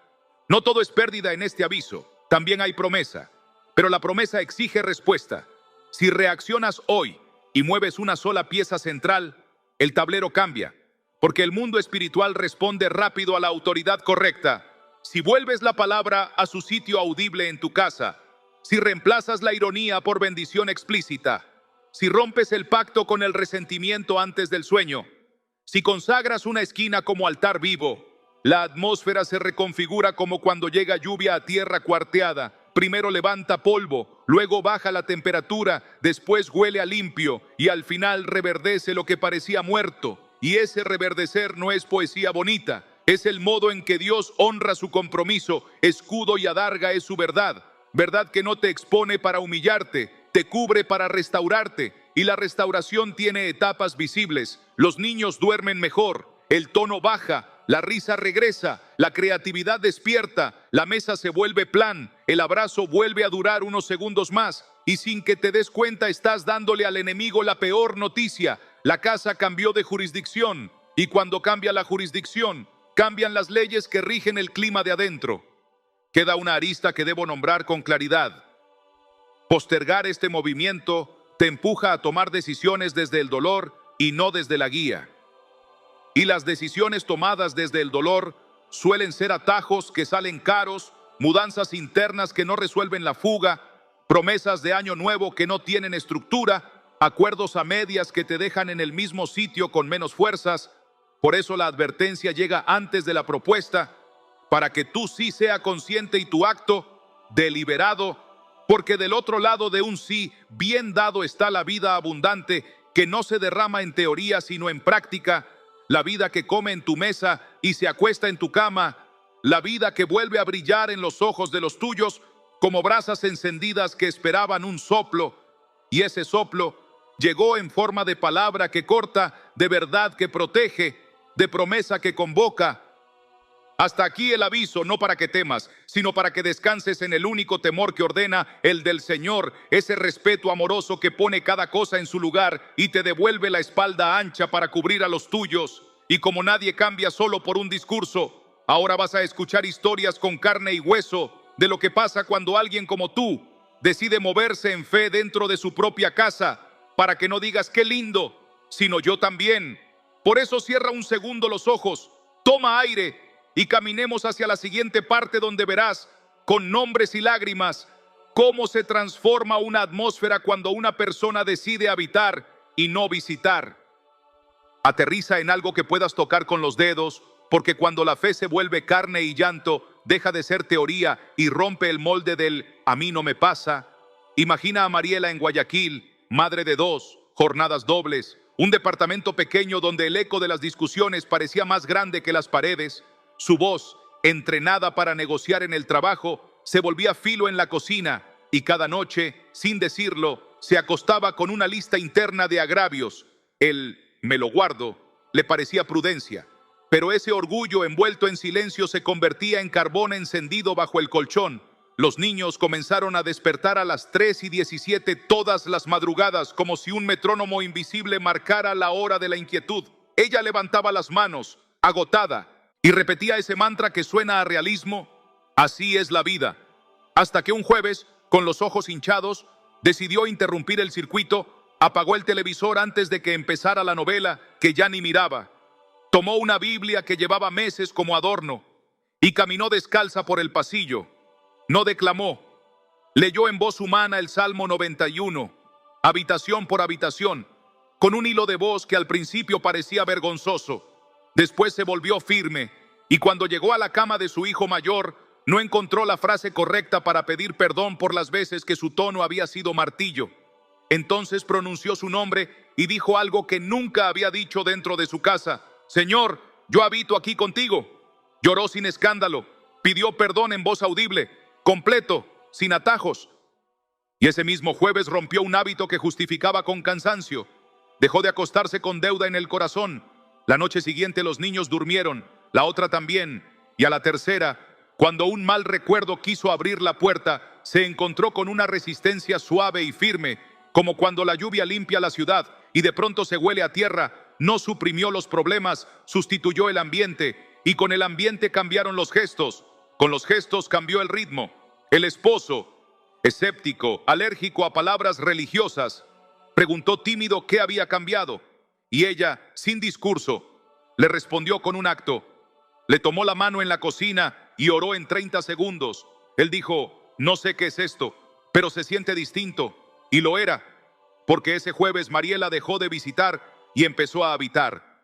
No todo es pérdida en este aviso, también hay promesa. Pero la promesa exige respuesta. Si reaccionas hoy y mueves una sola pieza central, el tablero cambia, porque el mundo espiritual responde rápido a la autoridad correcta. Si vuelves la palabra a su sitio audible en tu casa, si reemplazas la ironía por bendición explícita, si rompes el pacto con el resentimiento antes del sueño, si consagras una esquina como altar vivo, la atmósfera se reconfigura como cuando llega lluvia a tierra cuarteada. Primero levanta polvo, luego baja la temperatura, después huele a limpio y al final reverdece lo que parecía muerto. Y ese reverdecer no es poesía bonita, es el modo en que Dios honra su compromiso. Escudo y adarga es su verdad, verdad que no te expone para humillarte, te cubre para restaurarte. Y la restauración tiene etapas visibles. Los niños duermen mejor, el tono baja, la risa regresa, la creatividad despierta, la mesa se vuelve plan, el abrazo vuelve a durar unos segundos más y sin que te des cuenta estás dándole al enemigo la peor noticia. La casa cambió de jurisdicción y cuando cambia la jurisdicción, cambian las leyes que rigen el clima de adentro. Queda una arista que debo nombrar con claridad. Postergar este movimiento te empuja a tomar decisiones desde el dolor y no desde la guía. Y las decisiones tomadas desde el dolor suelen ser atajos que salen caros, mudanzas internas que no resuelven la fuga, promesas de año nuevo que no tienen estructura, acuerdos a medias que te dejan en el mismo sitio con menos fuerzas. Por eso la advertencia llega antes de la propuesta, para que tú sí sea consciente y tu acto deliberado, porque del otro lado de un sí bien dado está la vida abundante que no se derrama en teoría sino en práctica. La vida que come en tu mesa y se acuesta en tu cama, la vida que vuelve a brillar en los ojos de los tuyos como brasas encendidas que esperaban un soplo, y ese soplo llegó en forma de palabra que corta, de verdad que protege, de promesa que convoca. Hasta aquí el aviso, no para que temas, sino para que descanses en el único temor que ordena, el del Señor, ese respeto amoroso que pone cada cosa en su lugar y te devuelve la espalda ancha para cubrir a los tuyos. Y como nadie cambia solo por un discurso, ahora vas a escuchar historias con carne y hueso de lo que pasa cuando alguien como tú decide moverse en fe dentro de su propia casa, para que no digas qué lindo, sino yo también. Por eso cierra un segundo los ojos, toma aire y caminemos hacia la siguiente parte donde verás, con nombres y lágrimas, cómo se transforma una atmósfera cuando una persona decide habitar y no visitar. Aterriza en algo que puedas tocar con los dedos, porque cuando la fe se vuelve carne y llanto, deja de ser teoría y rompe el molde del "a mí no me pasa". Imagina a Mariela en Guayaquil, madre de 2, jornadas dobles, un departamento pequeño donde el eco de las discusiones parecía más grande que las paredes. Su voz, entrenada para negociar en el trabajo, se volvía filo en la cocina y cada noche, sin decirlo, se acostaba con una lista interna de agravios. El "me lo guardo" le parecía prudencia, pero ese orgullo envuelto en silencio se convertía en carbón encendido bajo el colchón. Los niños comenzaron a despertar a las 3:17 todas las madrugadas, como si un metrónomo invisible marcara la hora de la inquietud. Ella levantaba las manos, agotada, y repetía ese mantra que suena a realismo: así es la vida. Hasta que un jueves, con los ojos hinchados, decidió interrumpir el circuito, apagó el televisor antes de que empezara la novela que ya ni miraba. Tomó una Biblia que llevaba meses como adorno y caminó descalza por el pasillo. No declamó. Leyó en voz humana el Salmo 91, habitación por habitación, con un hilo de voz que al principio parecía vergonzoso. Después se volvió firme y cuando llegó a la cama de su hijo mayor, no encontró la frase correcta para pedir perdón por las veces que su tono había sido martillo. Entonces pronunció su nombre y dijo algo que nunca había dicho dentro de su casa. Señor, yo habito aquí contigo. Lloró sin escándalo, pidió perdón en voz audible, completo, sin atajos. Y ese mismo jueves rompió un hábito que justificaba con cansancio. Dejó de acostarse con deuda en el corazón. La noche siguiente los niños durmieron, la otra también, y a la tercera, cuando un mal recuerdo quiso abrir la puerta, se encontró con una resistencia suave y firme, como cuando la lluvia limpia la ciudad y de pronto se huele a tierra. No suprimió los problemas, sustituyó el ambiente, y con el ambiente cambiaron los gestos. Con los gestos cambió el ritmo. El esposo, escéptico, alérgico a palabras religiosas, preguntó tímido qué había cambiado, y ella, sin discurso, le respondió con un acto. Le tomó la mano en la cocina y oró en 30 segundos. Él dijo, no sé qué es esto, pero se siente distinto, y lo era, porque ese jueves Mariela dejó de visitar y empezó a habitar.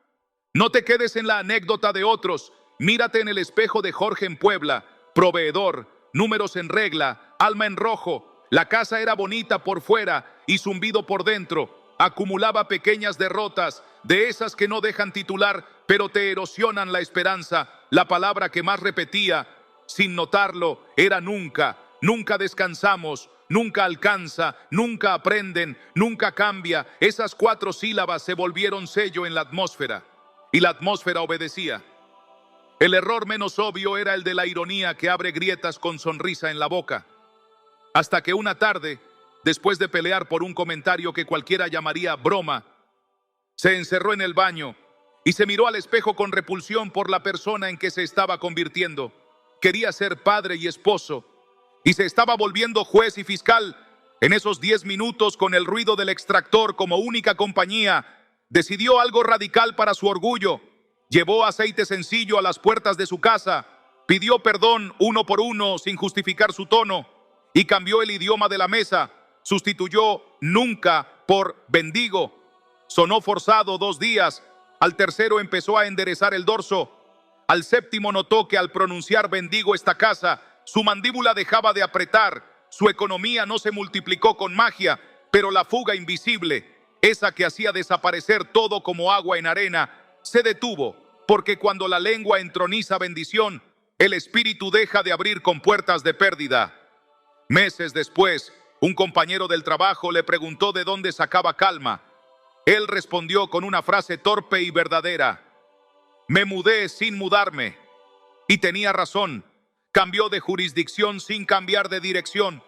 No te quedes en la anécdota de otros, mírate en el espejo de Jorge en Puebla, proveedor, números en regla, alma en rojo. La casa era bonita por fuera y zumbido por dentro. Acumulaba pequeñas derrotas, de esas que no dejan titular, pero te erosionan la esperanza. La palabra que más repetía, sin notarlo, era nunca. Nunca descansamos, nunca alcanza, nunca aprenden, nunca cambia. Esas 4 sílabas se volvieron sello en la atmósfera, y la atmósfera obedecía. El error menos obvio era el de la ironía que abre grietas con sonrisa en la boca. Hasta que una tarde, después de pelear por un comentario que cualquiera llamaría broma, se encerró en el baño y se miró al espejo con repulsión por la persona en que se estaba convirtiendo. Quería ser padre y esposo, y se estaba volviendo juez y fiscal. En esos 10 minutos, con el ruido del extractor como única compañía, decidió algo radical para su orgullo. Llevó aceite sencillo a las puertas de su casa, pidió perdón uno por uno sin justificar su tono, y cambió el idioma de la mesa. Sustituyó nunca por bendigo. Sonó forzado 2 días. Al tercero empezó a enderezar el dorso. Al séptimo notó que al pronunciar bendigo esta casa, su mandíbula dejaba de apretar. Su economía no se multiplicó con magia, pero la fuga invisible, esa que hacía desaparecer todo como agua en arena, se detuvo, porque cuando la lengua entroniza bendición, el espíritu deja de abrir compuertas de pérdida. Meses después, un compañero del trabajo le preguntó de dónde sacaba calma. Él respondió con una frase torpe y verdadera: me mudé sin mudarme. Y tenía razón, cambió de jurisdicción sin cambiar de dirección.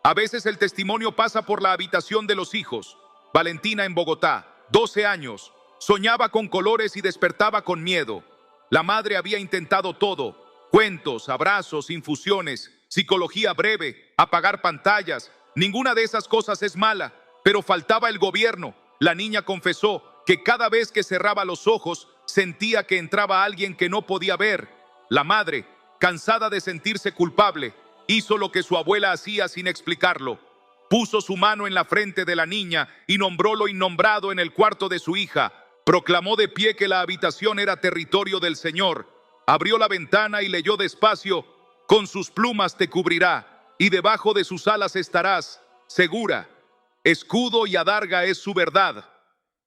A veces el testimonio pasa por la habitación de los hijos. Valentina en Bogotá, 12 años, soñaba con colores y despertaba con miedo. La madre había intentado todo: cuentos, abrazos, infusiones, psicología breve, apagar pantallas. Ninguna de esas cosas es mala, pero faltaba el gobierno. La niña confesó que cada vez que cerraba los ojos sentía que entraba alguien que no podía ver. La madre, cansada de sentirse culpable, hizo lo que su abuela hacía sin explicarlo. Puso su mano en la frente de la niña y nombró lo innombrado en el cuarto de su hija. Proclamó de pie que la habitación era territorio del Señor. Abrió la ventana y leyó despacio: con sus plumas te cubrirá, y debajo de sus alas estarás segura. Escudo y adarga es su verdad.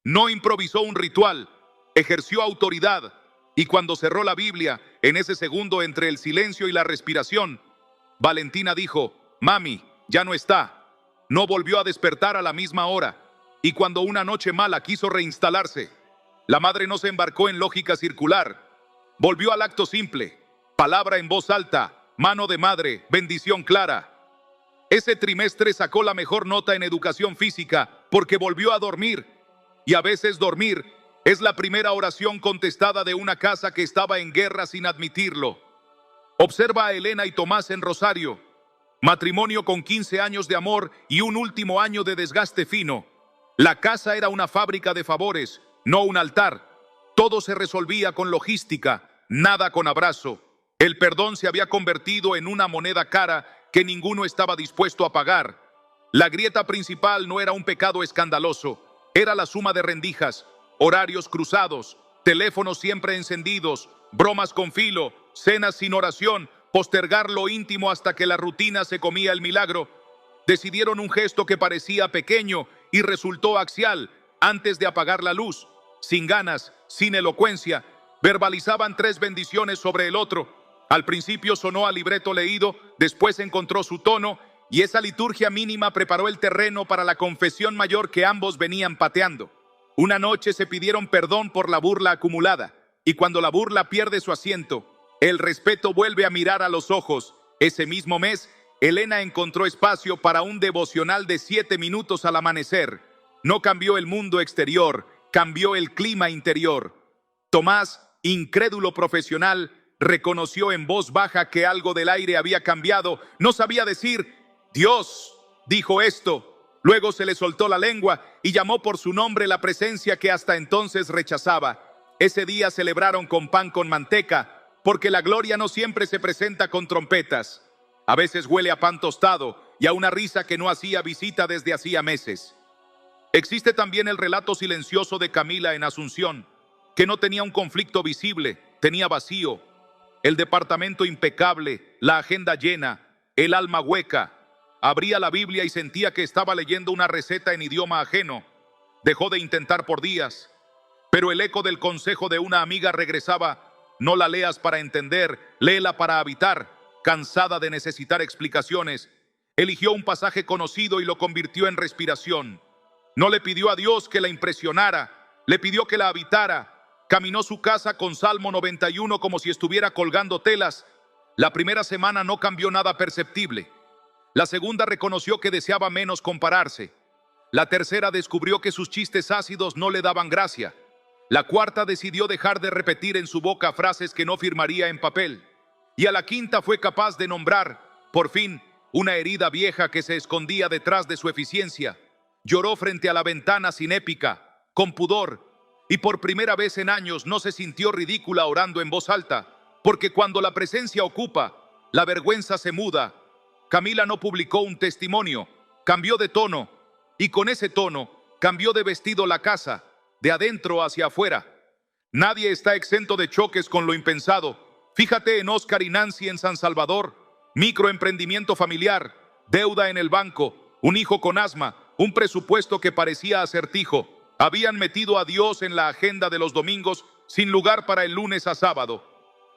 No improvisó un ritual, ejerció autoridad, y cuando cerró la Biblia, en ese segundo entre el silencio y la respiración, Valentina dijo: mami, ya no está. No volvió a despertar a la misma hora, y cuando una noche mala quiso reinstalarse, la madre no se embarcó en lógica circular. Volvió al acto simple: palabra en voz alta, mano de madre, bendición clara. Ese trimestre sacó la mejor nota en educación física porque volvió a dormir. Y a veces dormir es la primera oración contestada de una casa que estaba en guerra sin admitirlo. Observa a Elena y Tomás en Rosario. Matrimonio con 15 años de amor y un último año de desgaste fino. La casa era una fábrica de favores, no un altar. Todo se resolvía con logística, nada con abrazo. El perdón se había convertido en una moneda cara que ninguno estaba dispuesto a pagar. La grieta principal no era un pecado escandaloso, era la suma de rendijas, horarios cruzados, teléfonos siempre encendidos, bromas con filo, cenas sin oración, postergar lo íntimo hasta que la rutina se comía el milagro. Decidieron un gesto que parecía pequeño y resultó axial antes de apagar la luz. Sin ganas, sin elocuencia, verbalizaban 3 bendiciones sobre el otro. Al principio sonó a libreto leído, después encontró su tono y esa liturgia mínima preparó el terreno para la confesión mayor que ambos venían pateando. Una noche se pidieron perdón por la burla acumulada y cuando la burla pierde su asiento, el respeto vuelve a mirar a los ojos. Ese mismo mes, Elena encontró espacio para un devocional de 7 minutos al amanecer. No cambió el mundo exterior, cambió el clima interior. Tomás, incrédulo profesional, reconoció en voz baja que algo del aire había cambiado. No sabía decir, Dios dijo esto. Luego se le soltó la lengua y llamó por su nombre la presencia que hasta entonces rechazaba. Ese día celebraron con pan con manteca, porque la gloria no siempre se presenta con trompetas. A veces huele a pan tostado y a una risa que no hacía visita desde hacía meses. Existe también el relato silencioso de Camila en Asunción, que no tenía un conflicto visible, tenía vacío. El departamento impecable, la agenda llena, el alma hueca. Abría la Biblia y sentía que estaba leyendo una receta en idioma ajeno. Dejó de intentar por días, pero el eco del consejo de una amiga regresaba. No la leas para entender, léela para habitar. Cansada de necesitar explicaciones, eligió un pasaje conocido y lo convirtió en respiración. No le pidió a Dios que la impresionara, le pidió que la habitara. Caminó su casa con Salmo 91 como si estuviera colgando telas. La primera semana no cambió nada perceptible. La segunda reconoció que deseaba menos compararse. La tercera descubrió que sus chistes ácidos no le daban gracia. La cuarta decidió dejar de repetir en su boca frases que no firmaría en papel. Y a la quinta fue capaz de nombrar, por fin, una herida vieja que se escondía detrás de su eficiencia. Lloró frente a la ventana sin épica, con pudor, y por primera vez en años no se sintió ridícula orando en voz alta, porque cuando la presencia ocupa, la vergüenza se muda. Camila no publicó un testimonio, cambió de tono, y con ese tono cambió de vestido la casa, de adentro hacia afuera. Nadie está exento de choques con lo impensado. Fíjate en Oscar y Nancy en San Salvador, microemprendimiento familiar, deuda en el banco, un hijo con asma, un presupuesto que parecía acertijo. Habían metido a Dios en la agenda de los domingos sin lugar para el lunes a sábado.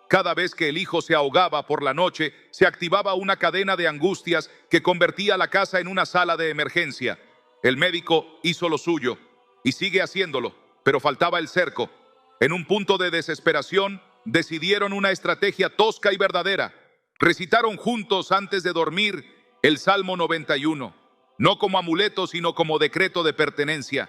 Cada vez que el hijo se ahogaba por la noche, se activaba una cadena de angustias que convertía la casa en una sala de emergencia. El médico hizo lo suyo y sigue haciéndolo, pero faltaba el cerco. En un punto de desesperación, decidieron una estrategia tosca y verdadera. Recitaron juntos antes de dormir el Salmo 91, no como amuleto, sino como decreto de pertenencia.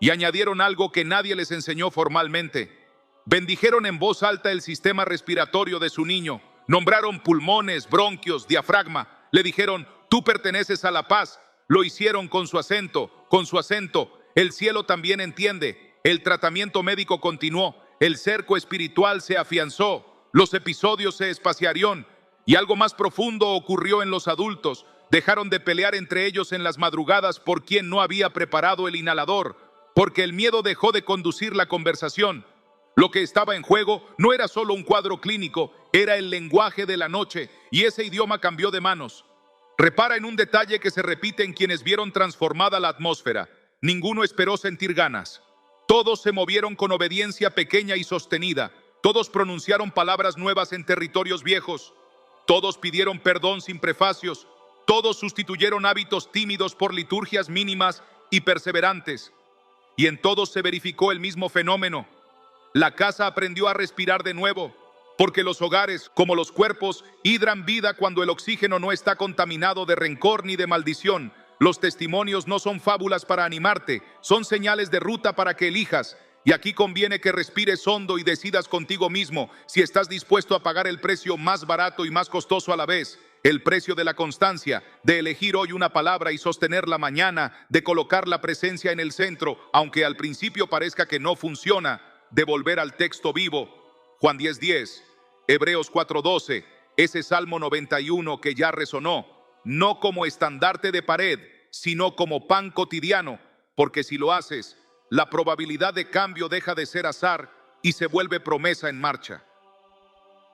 Y añadieron algo que nadie les enseñó formalmente. Bendijeron en voz alta el sistema respiratorio de su niño. Nombraron pulmones, bronquios, diafragma. Le dijeron, tú perteneces a la paz. Lo hicieron con su acento, con su acento. El cielo también entiende. El tratamiento médico continuó. El cerco espiritual se afianzó. Los episodios se espaciaron. Y algo más profundo ocurrió en los adultos. Dejaron de pelear entre ellos en las madrugadas por quien no había preparado el inhalador, porque el miedo dejó de conducir la conversación. Lo que estaba en juego no era solo un cuadro clínico, era el lenguaje de la noche, y ese idioma cambió de manos. Repara en un detalle que se repite en quienes vieron transformada la atmósfera. Ninguno esperó sentir ganas. Todos se movieron con obediencia pequeña y sostenida. Todos pronunciaron palabras nuevas en territorios viejos. Todos pidieron perdón sin prefacios. Todos sustituyeron hábitos tímidos por liturgias mínimas y perseverantes. Y en todos se verificó el mismo fenómeno. La casa aprendió a respirar de nuevo, porque los hogares, como los cuerpos, hidran vida cuando el oxígeno no está contaminado de rencor ni de maldición. Los testimonios no son fábulas para animarte, son señales de ruta para que elijas. Y aquí conviene que respires hondo y decidas contigo mismo si estás dispuesto a pagar el precio más barato y más costoso a la vez. El precio de la constancia, de elegir hoy una palabra y sostenerla mañana, de colocar la presencia en el centro, aunque al principio parezca que no funciona. de volver al texto vivo, Juan 10:10, Hebreos 4:12, ese Salmo 91 que ya resonó, no como estandarte de pared, sino como pan cotidiano, porque si lo haces, la probabilidad de cambio deja de ser azar y se vuelve promesa en marcha.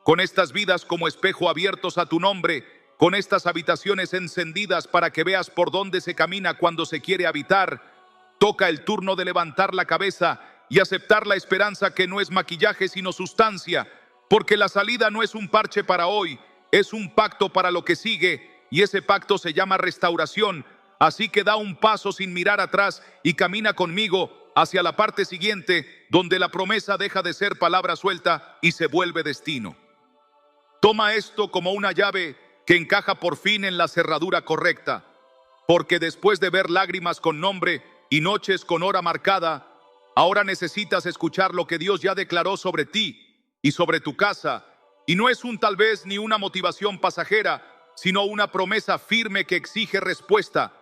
Con estas vidas como espejo abiertos a tu nombre, con estas habitaciones encendidas para que veas por dónde se camina cuando se quiere habitar, toca el turno de levantar la cabeza y aceptar la esperanza que no es maquillaje sino sustancia, porque la salida no es un parche para hoy, es un pacto para lo que sigue, y ese pacto se llama restauración. Así que da un paso sin mirar atrás y camina conmigo hacia la parte siguiente, donde la promesa deja de ser palabra suelta y se vuelve destino. Toma esto como una llave que encaja por fin en la cerradura correcta, porque después de ver lágrimas con nombre y noches con hora marcada, ahora necesitas escuchar lo que Dios ya declaró sobre ti y sobre tu casa, y no es un tal vez ni una motivación pasajera, sino una promesa firme que exige respuesta.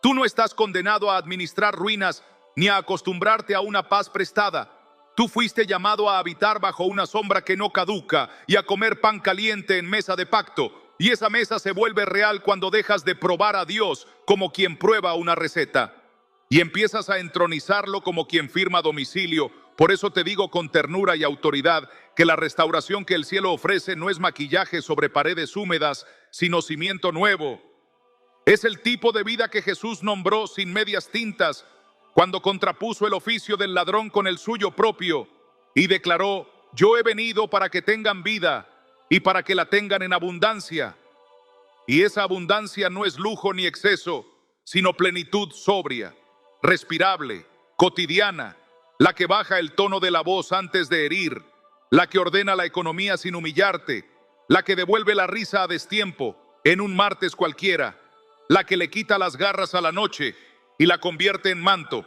Tú no estás condenado a administrar ruinas ni a acostumbrarte a una paz prestada. Tú fuiste llamado a habitar bajo una sombra que no caduca y a comer pan caliente en mesa de pacto. Y esa mesa se vuelve real cuando dejas de probar a Dios como quien prueba una receta y empiezas a entronizarlo como quien firma domicilio. Por eso te digo con ternura y autoridad que la restauración que el cielo ofrece no es maquillaje sobre paredes húmedas, sino cimiento nuevo. Es el tipo de vida que Jesús nombró sin medias tintas, cuando contrapuso el oficio del ladrón con el suyo propio y declaró: yo he venido para que tengan vida y para que la tengan en abundancia. Y esa abundancia no es lujo ni exceso, sino plenitud sobria, respirable, cotidiana, la que baja el tono de la voz antes de herir, la que ordena la economía sin humillarte, la que devuelve la risa a destiempo en un martes cualquiera, la que le quita las garras a la noche y la convierte en manto.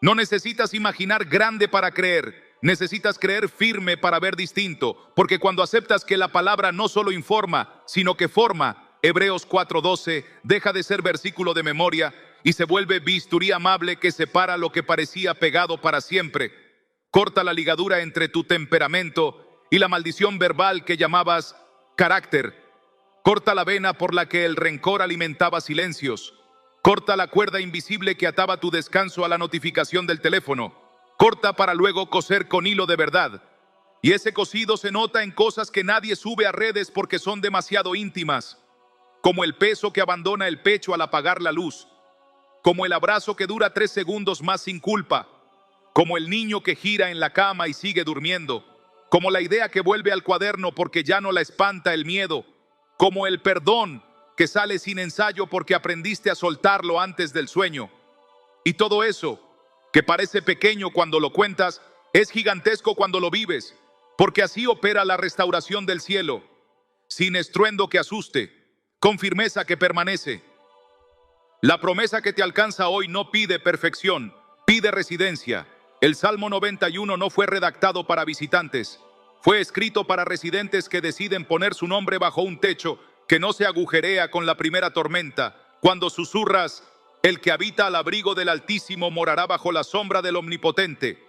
No necesitas imaginar grande para creer, necesitas creer firme para ver distinto, porque cuando aceptas que la palabra no solo informa, sino que forma, Hebreos 4:12 deja de ser versículo de memoria y se vuelve bisturí amable que separa lo que parecía pegado para siempre. Corta la ligadura entre tu temperamento y la maldición verbal que llamabas carácter. Corta la vena por la que el rencor alimentaba silencios. Corta la cuerda invisible que ataba tu descanso a la notificación del teléfono. Corta para luego coser con hilo de verdad. Y ese cosido se nota en cosas que nadie sube a redes porque son demasiado íntimas, como el peso que abandona el pecho al apagar la luz, como el abrazo que dura 3 segundos más sin culpa, como el niño que gira en la cama y sigue durmiendo, como la idea que vuelve al cuaderno porque ya no la espanta el miedo, como el perdón que sale sin ensayo porque aprendiste a soltarlo antes del sueño. Y todo eso, que parece pequeño cuando lo cuentas, es gigantesco cuando lo vives, porque así opera la restauración del cielo, sin estruendo que asuste, con firmeza que permanece. La promesa que te alcanza hoy no pide perfección, pide residencia. El Salmo 91 no fue redactado para visitantes, fue escrito para residentes que deciden poner su nombre bajo un techo que no se agujerea con la primera tormenta. Cuando susurras: el que habita al abrigo del Altísimo morará bajo la sombra del Omnipotente.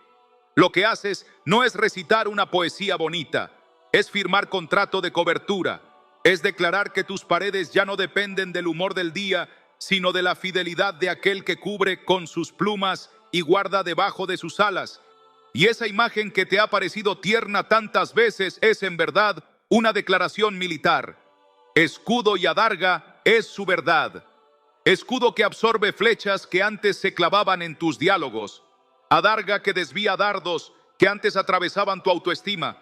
Lo que haces no es recitar una poesía bonita, es firmar contrato de cobertura, es declarar que tus paredes ya no dependen del humor del día, sino de la fidelidad de aquel que cubre con sus plumas y guarda debajo de sus alas. Y esa imagen que te ha parecido tierna tantas veces es en verdad una declaración militar. Escudo y adarga es su verdad. Escudo que absorbe flechas que antes se clavaban en tus diálogos. Adarga que desvía dardos que antes atravesaban tu autoestima.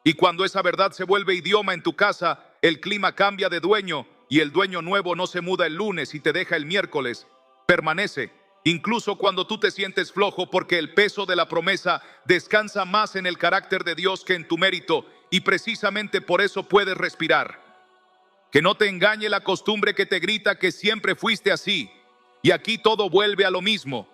Y cuando esa verdad se vuelve idioma en tu casa, el clima cambia de dueño y el dueño nuevo no se muda el lunes y te deja el miércoles. Permanece, incluso cuando tú te sientes flojo, porque el peso de la promesa descansa más en el carácter de Dios que en tu mérito, y precisamente por eso puedes respirar. Que no te engañe la costumbre que te grita que siempre fuiste así. Y aquí todo vuelve a lo mismo.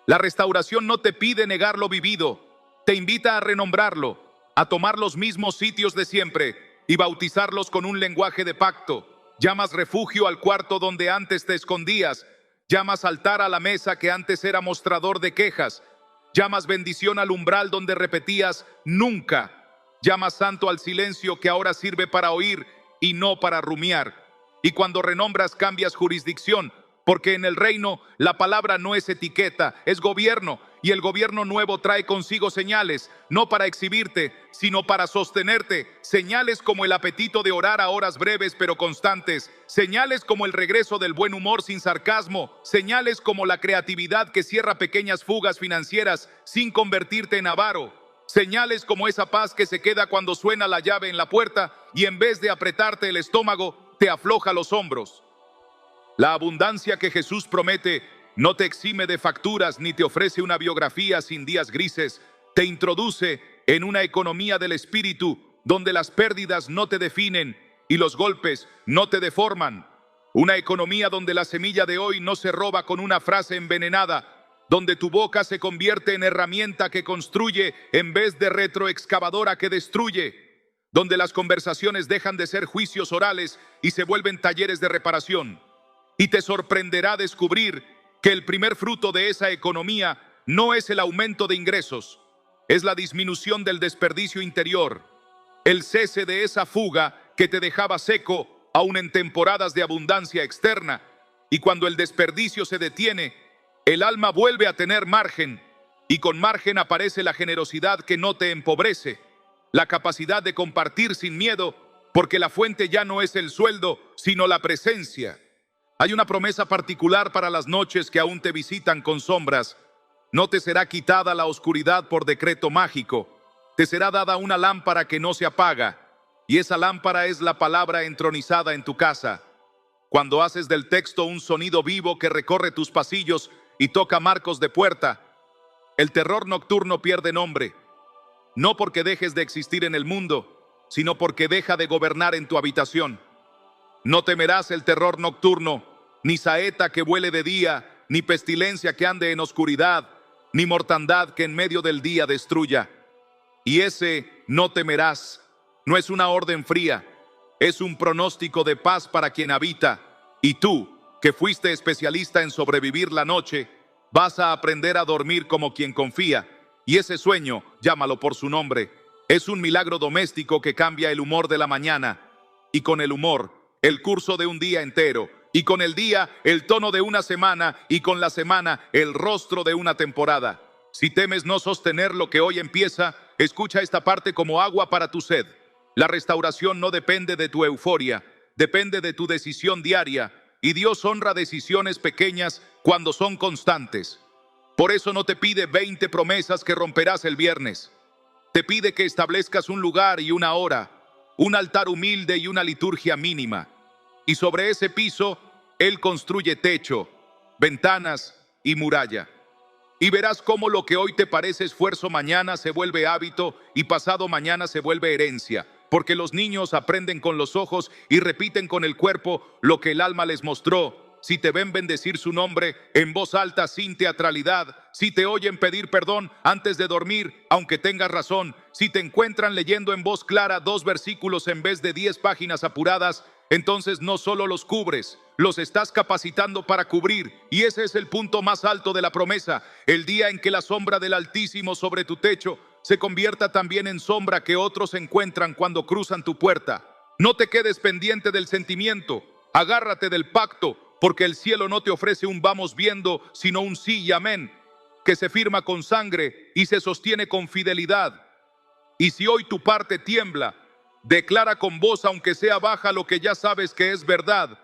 La restauración no te pide negar lo vivido, te invita a renombrarlo, a tomar los mismos sitios de siempre y bautizarlos con un lenguaje de pacto. Llamas refugio al cuarto donde antes te escondías. Llamas altar a la mesa que antes era mostrador de quejas. Llamas bendición al umbral donde repetías nunca. Llamas santo al silencio que ahora sirve para oír y no para rumiar. Y cuando renombras cambias jurisdicción, porque en el reino la palabra no es etiqueta, es gobierno. Y el gobierno nuevo trae consigo señales, no para exhibirte, sino para sostenerte. Señales como el apetito de orar a horas breves pero constantes. Señales como el regreso del buen humor sin sarcasmo. Señales como la creatividad que cierra pequeñas fugas financieras sin convertirte en avaro. Señales como esa paz que se queda cuando suena la llave en la puerta y en vez de apretarte el estómago, te afloja los hombros. La abundancia que Jesús promete no te exime de facturas ni te ofrece una biografía sin días grises. Te introduce en una economía del espíritu donde las pérdidas no te definen y los golpes no te deforman. Una economía donde la semilla de hoy no se roba con una frase envenenada, donde tu boca se convierte en herramienta que construye en vez de retroexcavadora que destruye, donde las conversaciones dejan de ser juicios orales y se vuelven talleres de reparación. Y te sorprenderá descubrir que el primer fruto de esa economía no es el aumento de ingresos, es la disminución del desperdicio interior, el cese de esa fuga que te dejaba seco aún en temporadas de abundancia externa. Y cuando el desperdicio se detiene, el alma vuelve a tener margen, y con margen aparece la generosidad que no te empobrece, la capacidad de compartir sin miedo, porque la fuente ya no es el sueldo, sino la presencia. Hay una promesa particular para las noches que aún te visitan con sombras. No te será quitada la oscuridad por decreto mágico. Te será dada una lámpara que no se apaga, y esa lámpara es la palabra entronizada en tu casa. Cuando haces del texto un sonido vivo que recorre tus pasillos y toca marcos de puerta, el terror nocturno pierde nombre. No porque dejes de existir en el mundo, sino porque deja de gobernar en tu habitación. No temerás el terror nocturno, ni saeta que vuele de día, ni pestilencia que ande en oscuridad, ni mortandad que en medio del día destruya. Y ese no temerás no es una orden fría, es un pronóstico de paz para quien habita. Y tú, que fuiste especialista en sobrevivir la noche, vas a aprender a dormir como quien confía. Y ese sueño, llámalo por su nombre, es un milagro doméstico que cambia el humor de la mañana. Y con el humor, el curso de un día entero. Y con el día, el tono de una semana. Y con la semana, el rostro de una temporada. Si temes no sostener lo que hoy empieza, escucha esta parte como agua para tu sed. La restauración no depende de tu euforia, depende de tu decisión diaria. Y Dios honra decisiones pequeñas cuando son constantes. Por eso no te pide 20 promesas que romperás el viernes. Te pide que establezcas un lugar y una hora, un altar humilde y una liturgia mínima. Y sobre ese piso, Él construye techo, ventanas y muralla. Y verás cómo lo que hoy te parece esfuerzo mañana se vuelve hábito y pasado mañana se vuelve herencia. Porque los niños aprenden con los ojos y repiten con el cuerpo lo que el alma les mostró. Si te ven bendecir su nombre en voz alta sin teatralidad, si te oyen pedir perdón antes de dormir, aunque tengas razón, si te encuentran leyendo en voz clara 2 versículos en vez de 10 páginas apuradas, entonces no solo los cubres, los estás capacitando para cubrir. Y ese es el punto más alto de la promesa, el día en que la sombra del Altísimo sobre tu techo se convierta también en sombra que otros encuentran cuando cruzan tu puerta. No te quedes pendiente del sentimiento, agárrate del pacto, porque el cielo no te ofrece un vamos viendo, sino un sí y amén, que se firma con sangre y se sostiene con fidelidad. Y si hoy tu parte tiembla, declara con voz, aunque sea baja, lo que ya sabes que es verdad.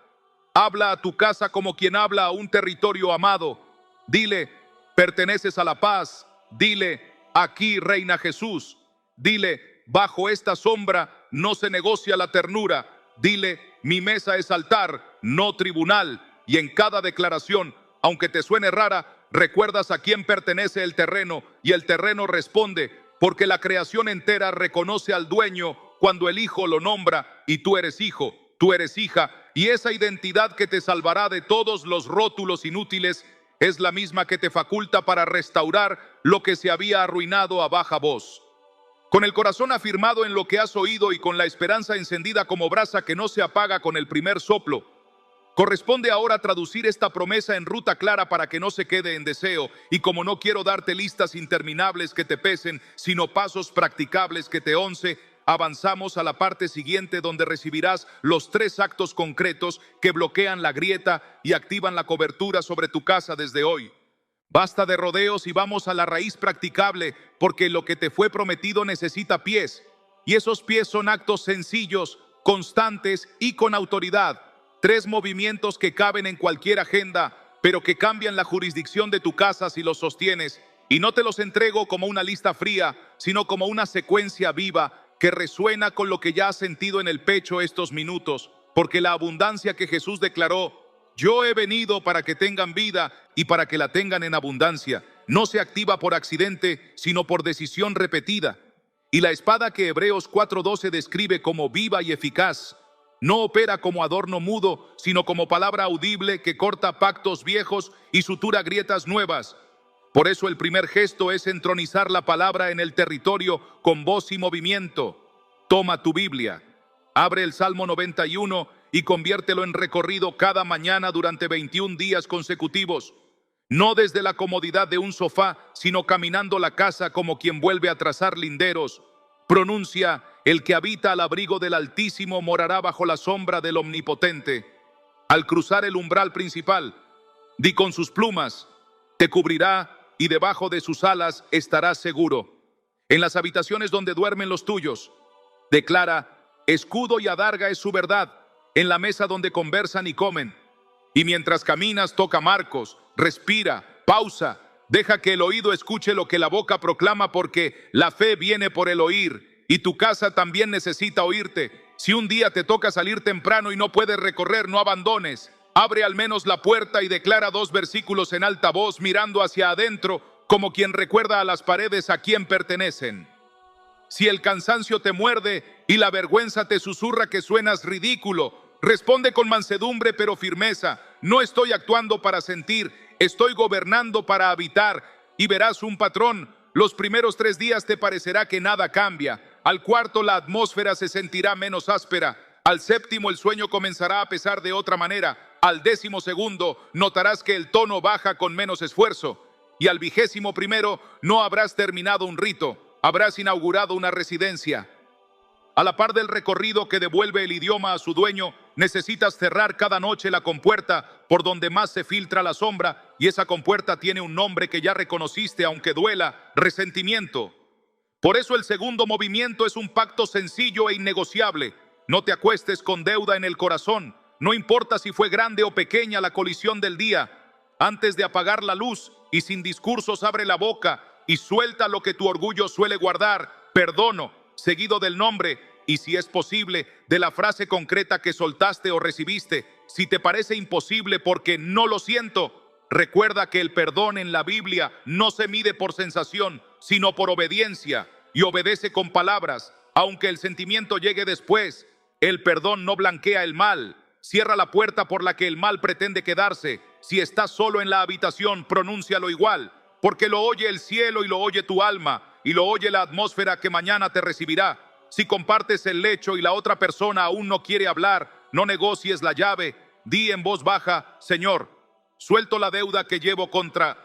Habla a tu casa como quien habla a un territorio amado. Dile, perteneces a la paz. Dile, aquí reina Jesús. Dile, bajo esta sombra no se negocia la ternura. Dile, mi mesa es altar, no tribunal. Y en cada declaración, aunque te suene rara, recuerdas a quién pertenece el terreno y el terreno responde, porque la creación entera reconoce al dueño cuando el Hijo lo nombra y tú eres hijo, tú eres hija. Y esa identidad que te salvará de todos los rótulos inútiles es la misma que te faculta para restaurar lo que se había arruinado a baja voz. Con el corazón afirmado en lo que has oído y con la esperanza encendida como brasa que no se apaga con el primer soplo, Corresponde ahora traducir esta promesa en ruta clara para que no se quede en deseo, y como no quiero darte listas interminables que te pesen, sino pasos practicables que te once, avanzamos a la parte siguiente donde recibirás los 3 actos concretos que bloquean la grieta y activan la cobertura sobre tu casa desde hoy. Basta de rodeos y vamos a la raíz practicable, porque lo que te fue prometido necesita pies, y esos pies son actos sencillos, constantes y con autoridad. 3 movimientos que caben en cualquier agenda, pero que cambian la jurisdicción de tu casa si los sostienes. Y no te los entrego como una lista fría, sino como una secuencia viva que resuena con lo que ya has sentido en el pecho estos minutos. Porque la abundancia que Jesús declaró, yo he venido para que tengan vida y para que la tengan en abundancia, no se activa por accidente, sino por decisión repetida. Y la espada que Hebreos 4:12 describe como viva y eficaz, no opera como adorno mudo, sino como palabra audible que corta pactos viejos y sutura grietas nuevas. Por eso el primer gesto es entronizar la palabra en el territorio con voz y movimiento. Toma tu Biblia, abre el Salmo 91 y conviértelo en recorrido cada mañana durante 21 días consecutivos. No desde la comodidad de un sofá, sino caminando la casa como quien vuelve a trazar linderos. Pronuncia: el que habita al abrigo del Altísimo morará bajo la sombra del Omnipotente. Al cruzar el umbral principal, di con sus plumas, te cubrirá y debajo de sus alas estarás seguro. En las habitaciones donde duermen los tuyos, declara: escudo y adarga es su verdad, en la mesa donde conversan y comen. Y mientras caminas, toca marcos, respira, pausa, deja que el oído escuche lo que la boca proclama, porque la fe viene por el oír. Y tu casa también necesita oírte. Si un día te toca salir temprano y no puedes recorrer, no abandones. Abre al menos la puerta y declara 2 versículos en alta voz, mirando hacia adentro, como quien recuerda a las paredes a quién pertenecen. Si el cansancio te muerde y la vergüenza te susurra que suenas ridículo, responde con mansedumbre pero firmeza: no estoy actuando para sentir, estoy gobernando para habitar. Y verás un patrón. Los primeros 3 días te parecerá que nada cambia. Al cuarto la atmósfera se sentirá menos áspera. Al séptimo el sueño comenzará a pesar de otra manera. Al 12º notarás que el tono baja con menos esfuerzo. Y al 21º no habrás terminado un rito, habrás inaugurado una residencia. A la par del recorrido que devuelve el idioma a su dueño, necesitas cerrar cada noche la compuerta por donde más se filtra la sombra, y esa compuerta tiene un nombre que ya reconociste, aunque duela: resentimiento. Por eso el segundo movimiento es un pacto sencillo e innegociable. No te acuestes con deuda en el corazón, no importa si fue grande o pequeña la colisión del día. Antes de apagar la luz y sin discursos, abre la boca y suelta lo que tu orgullo suele guardar: perdono, seguido del nombre y, si es posible, de la frase concreta que soltaste o recibiste. Si te parece imposible porque no lo siento, recuerda que el perdón en la Biblia no se mide por sensación, sino por obediencia, y obedece con palabras, aunque el sentimiento llegue después. El perdón no blanquea el mal. Cierra la puerta por la que el mal pretende quedarse. Si estás solo en la habitación, pronúncialo igual, porque lo oye el cielo y lo oye tu alma, y lo oye la atmósfera que mañana te recibirá. Si compartes el lecho y la otra persona aún no quiere hablar, no negocies la llave. Di en voz baja: Señor, suelto la deuda que llevo contra...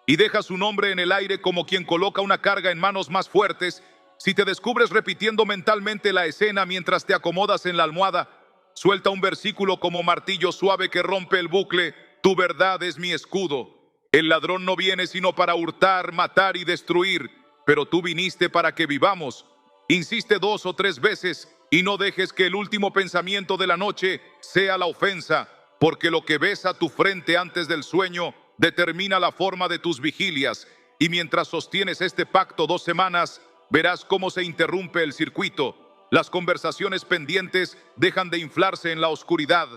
y deja su nombre en el aire como quien coloca una carga en manos más fuertes. Si te descubres repitiendo mentalmente la escena mientras te acomodas en la almohada, suelta un versículo como martillo suave que rompe el bucle: tu verdad es mi escudo. El ladrón no viene sino para hurtar, matar y destruir, pero tú viniste para que vivamos. Insiste 2 o 3 veces y no dejes que el último pensamiento de la noche sea la ofensa, porque lo que ves a tu frente antes del sueño determina la forma de tus vigilias. Y mientras sostienes este pacto 2 semanas, verás cómo se interrumpe el circuito. Las conversaciones pendientes dejan de inflarse en la oscuridad.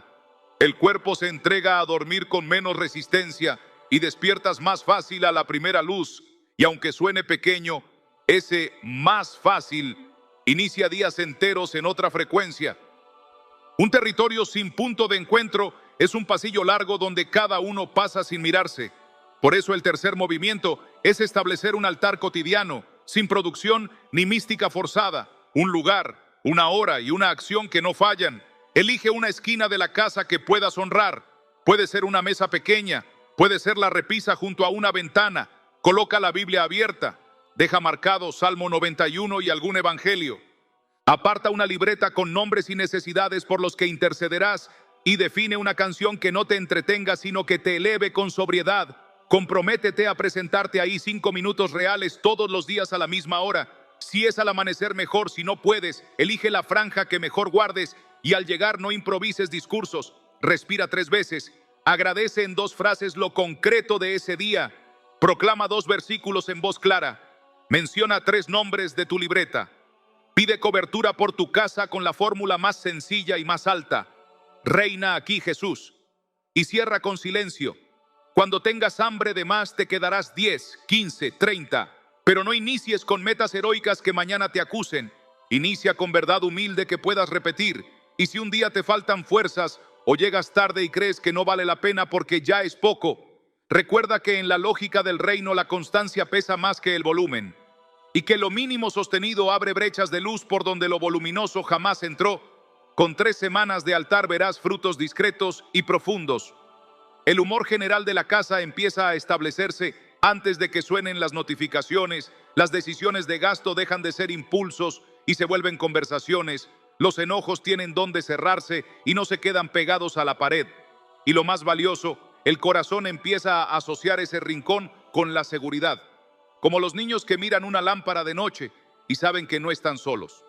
El cuerpo se entrega a dormir con menos resistencia y despiertas más fácil a la primera luz. Y aunque suene pequeño, ese más fácil inicia días enteros en otra frecuencia. Un territorio sin punto de encuentro es un pasillo largo donde cada uno pasa sin mirarse. Por eso el tercer movimiento es establecer un altar cotidiano, sin producción ni mística forzada, un lugar, una hora y una acción que no fallan. Elige una esquina de la casa que puedas honrar. Puede ser una mesa pequeña, puede ser la repisa junto a una ventana. Coloca la Biblia abierta. Deja marcado Salmo 91 y algún evangelio. Aparta una libreta con nombres y necesidades por los que intercederás y define una canción que no te entretenga, sino que te eleve con sobriedad. Comprométete a presentarte ahí 5 minutos reales todos los días a la misma hora. Si es al amanecer, mejor. Si no puedes, elige la franja que mejor guardes y al llegar no improvises discursos. Respira 3 veces. Agradece en 2 frases lo concreto de ese día. Proclama 2 versículos en voz clara. Menciona 3 nombres de tu libreta. Pide cobertura por tu casa con la fórmula más sencilla y más alta. Reina aquí Jesús. Y cierra con silencio. Cuando tengas hambre de más te quedarás 10, 15, 30. Pero no inicies con metas heroicas que mañana te acusen. Inicia con verdad humilde que puedas repetir. Y si un día te faltan fuerzas o llegas tarde y crees que no vale la pena porque ya es poco, recuerda que en la lógica del reino la constancia pesa más que el volumen. Y que lo mínimo sostenido abre brechas de luz por donde lo voluminoso jamás entró. Con 3 semanas de altar verás frutos discretos y profundos. El humor general de la casa empieza a establecerse antes de que suenen las notificaciones. Las decisiones de gasto dejan de ser impulsos y se vuelven conversaciones. Los enojos tienen dónde cerrarse y no se quedan pegados a la pared. Y lo más valioso, el corazón empieza a asociar ese rincón con la seguridad. Como los niños que miran una lámpara de noche y saben que no están solos.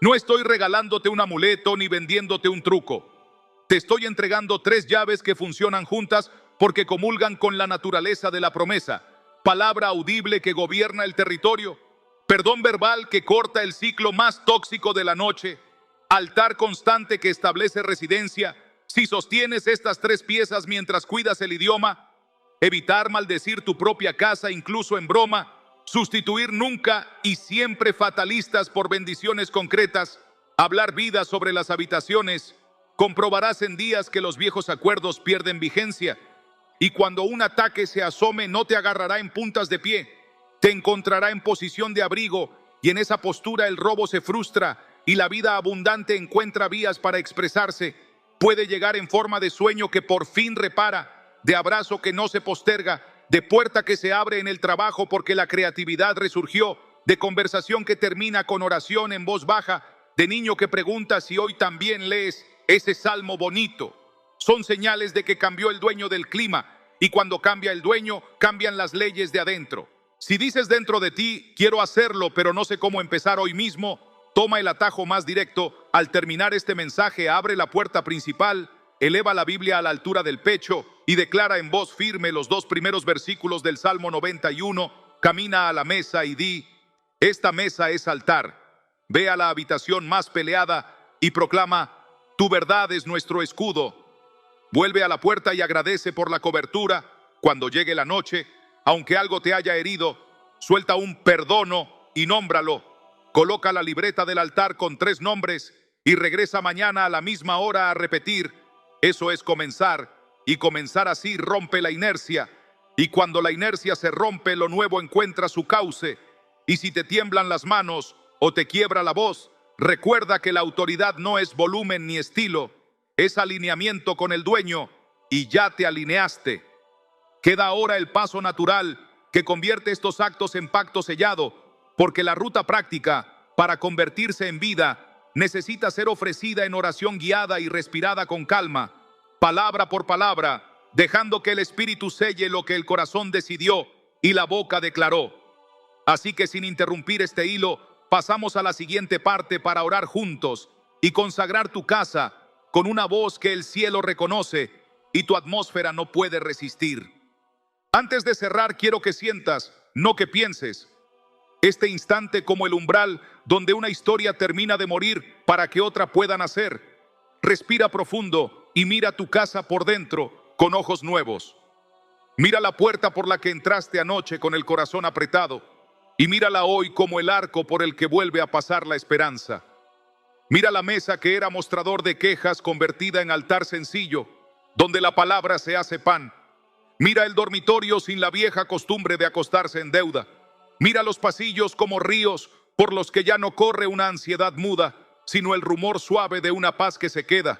No estoy regalándote un amuleto ni vendiéndote un truco. Te estoy entregando 3 llaves que funcionan juntas porque comulgan con la naturaleza de la promesa. Palabra audible que gobierna el territorio. Perdón verbal que corta el ciclo más tóxico de la noche. Altar constante que establece residencia. Si sostienes estas 3 piezas mientras cuidas el idioma, evitar maldecir tu propia casa incluso en broma, sustituir nunca y siempre fatalistas por bendiciones concretas, hablar vida sobre las habitaciones, comprobarás en días que los viejos acuerdos pierden vigencia. Y cuando un ataque se asome, no te agarrará en puntas de pie, te encontrará en posición de abrigo, y en esa postura el robo se frustra y la vida abundante encuentra vías para expresarse. Puede llegar en forma de sueño que por fin repara, de abrazo que no se posterga, de puerta que se abre en el trabajo porque la creatividad resurgió, de conversación que termina con oración en voz baja, de niño que pregunta si hoy también lees ese salmo bonito. Son señales de que cambió el dueño del clima, y cuando cambia el dueño, cambian las leyes de adentro. Si dices dentro de ti, quiero hacerlo, pero no sé cómo empezar hoy mismo, toma el atajo más directo. Al terminar este mensaje, abre la puerta principal, eleva la Biblia a la altura del pecho y declara en voz firme los 2 primeros versículos del Salmo 91. Camina a la mesa y di: esta mesa es altar. Ve a la habitación más peleada y proclama: tu verdad es nuestro escudo. Vuelve a la puerta y agradece por la cobertura. Cuando llegue la noche, aunque algo te haya herido, suelta un perdono y nómbralo. Coloca la libreta del altar con 3 nombres y regresa mañana a la misma hora a repetir. Eso es comenzar, y comenzar así rompe la inercia. Y cuando la inercia se rompe, lo nuevo encuentra su cauce. Y si te tiemblan las manos o te quiebra la voz, recuerda que la autoridad no es volumen ni estilo, es alineamiento con el dueño, y ya te alineaste. Queda ahora el paso natural que convierte estos actos en pacto sellado, porque la ruta práctica para convertirse en vida necesita ser ofrecida en oración guiada y respirada con calma, palabra por palabra, dejando que el Espíritu selle lo que el corazón decidió y la boca declaró. Así que sin interrumpir este hilo, pasamos a la siguiente parte para orar juntos y consagrar tu casa con una voz que el cielo reconoce y tu atmósfera no puede resistir. Antes de cerrar, quiero que sientas, no que pienses, este instante como el umbral donde una historia termina de morir para que otra pueda nacer. Respira profundo y mira tu casa por dentro con ojos nuevos. Mira la puerta por la que entraste anoche con el corazón apretado y mírala hoy como el arco por el que vuelve a pasar la esperanza. Mira la mesa que era mostrador de quejas convertida en altar sencillo, donde la palabra se hace pan. Mira el dormitorio sin la vieja costumbre de acostarse en deuda. Mira los pasillos como ríos por los que ya no corre una ansiedad muda. sino el rumor suave de una paz que se queda.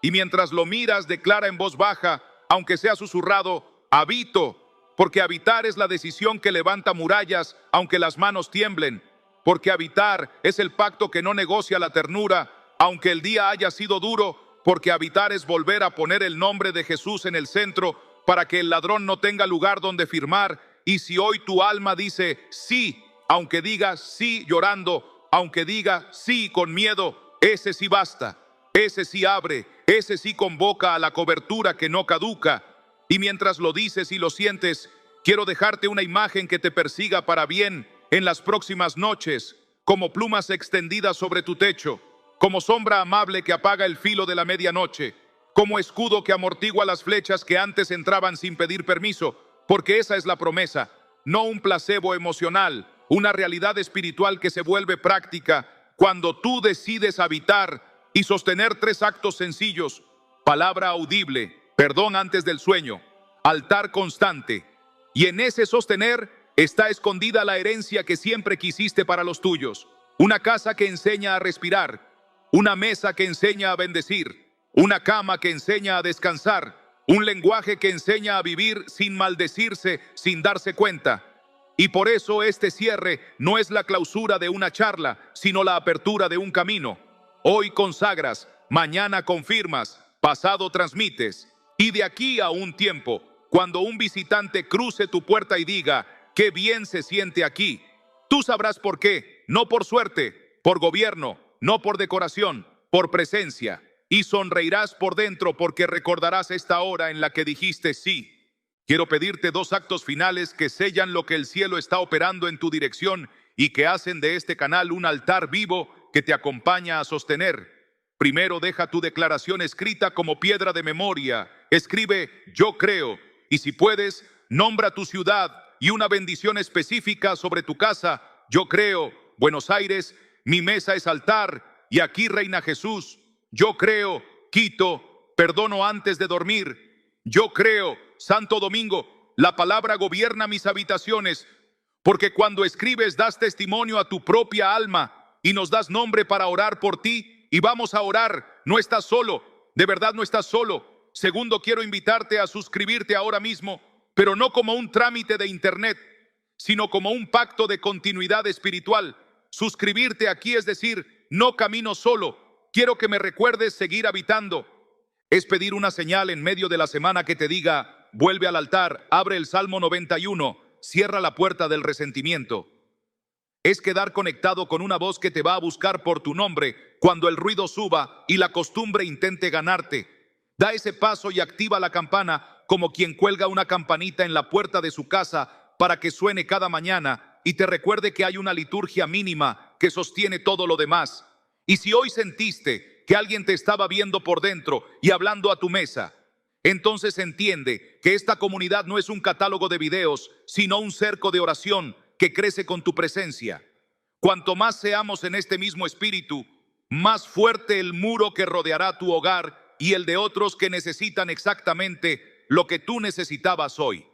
Y mientras lo miras, declara en voz baja, aunque sea susurrado, habito, porque habitar es la decisión que levanta murallas, aunque las manos tiemblen, porque habitar es el pacto que no negocia la ternura, aunque el día haya sido duro, porque habitar es volver a poner el nombre de Jesús en el centro, para que el ladrón no tenga lugar donde firmar. Y si hoy tu alma dice sí, aunque diga sí llorando, aunque diga sí con miedo, ese sí basta, ese sí abre, ese sí convoca a la cobertura que no caduca. Y mientras lo dices y lo sientes, quiero dejarte una imagen que te persiga para bien en las próximas noches, como plumas extendidas sobre tu techo, como sombra amable que apaga el filo de la medianoche, como escudo que amortigua las flechas que antes entraban sin pedir permiso, porque esa es la promesa, no un placebo emocional, una realidad espiritual que se vuelve práctica cuando tú decides habitar y sostener 3 actos sencillos: palabra audible, perdón antes del sueño, altar constante. Y en ese sostener está escondida la herencia que siempre quisiste para los tuyos. Una casa que enseña a respirar, una mesa que enseña a bendecir, una cama que enseña a descansar, un lenguaje que enseña a vivir sin maldecirse, sin darse cuenta. Y por eso este cierre no es la clausura de una charla, sino la apertura de un camino. Hoy consagras, mañana confirmas, pasado transmites. Y de aquí a un tiempo, cuando un visitante cruce tu puerta y diga, qué bien se siente aquí, tú sabrás por qué, no por suerte, por gobierno, no por decoración, por presencia. Y sonreirás por dentro porque recordarás esta hora en la que dijiste sí. Quiero pedirte 2 actos finales que sellan lo que el cielo está operando en tu dirección y que hacen de este canal un altar vivo que te acompaña a sostener. Primero, deja tu declaración escrita como piedra de memoria. Escribe yo creo, y si puedes, nombra tu ciudad y una bendición específica sobre tu casa. Yo creo, Buenos Aires, mi mesa es altar y aquí reina Jesús. Yo creo, Quito, perdono antes de dormir. Yo creo, Santo Domingo, la palabra gobierna mis habitaciones, porque cuando escribes das testimonio a tu propia alma y nos das nombre para orar por ti. Y vamos a orar, no estás solo, de verdad no estás solo. Segundo, quiero invitarte a suscribirte ahora mismo, pero no como un trámite de internet, sino como un pacto de continuidad espiritual. Suscribirte aquí es decir, no camino solo, quiero que me recuerdes seguir habitando. Es pedir una señal en medio de la semana que te diga, vuelve al altar, abre el Salmo 91, cierra la puerta del resentimiento. Es quedar conectado con una voz que te va a buscar por tu nombre cuando el ruido suba y la costumbre intente ganarte. Da ese paso y activa la campana como quien cuelga una campanita en la puerta de su casa para que suene cada mañana y te recuerde que hay una liturgia mínima que sostiene todo lo demás. Y si hoy sentiste que alguien te estaba viendo por dentro y hablando a tu mesa, entonces entiende que esta comunidad no es un catálogo de videos, sino un cerco de oración que crece con tu presencia. Cuanto más seamos en este mismo espíritu, más fuerte el muro que rodeará tu hogar y el de otros que necesitan exactamente lo que tú necesitabas hoy.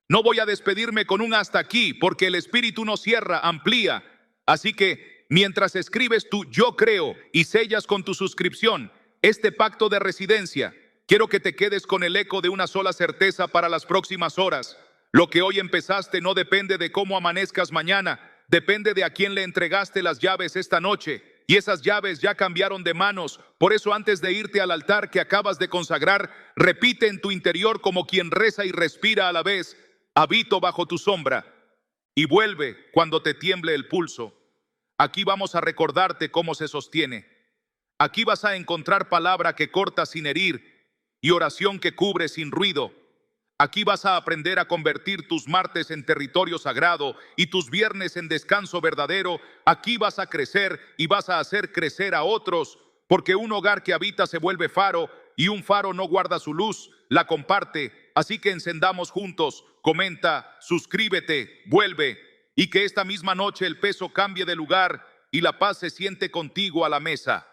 No voy a despedirme con un hasta aquí, porque el espíritu no cierra, amplía. Así que mientras escribes tu yo creo y sellas con tu suscripción este pacto de residencia, quiero que te quedes con el eco de una sola certeza para las próximas horas. Lo que hoy empezaste no depende de cómo amanezcas mañana, depende de a quién le entregaste las llaves esta noche. Y esas llaves ya cambiaron de manos. Por eso antes de irte al altar que acabas de consagrar, repite en tu interior como quien reza y respira a la vez, habito bajo tu sombra. Y vuelve cuando te tiemble el pulso. Aquí vamos a recordarte cómo se sostiene. Aquí vas a encontrar palabra que corta sin herir y oración que cubre sin ruido. Aquí vas a aprender a convertir tus martes en territorio sagrado y tus viernes en descanso verdadero. Aquí vas a crecer y vas a hacer crecer a otros, porque un hogar que habita se vuelve faro y un faro no guarda su luz, la comparte. Así que encendamos juntos, comenta, suscríbete, vuelve, y que esta misma noche el peso cambie de lugar y la paz se siente contigo a la mesa.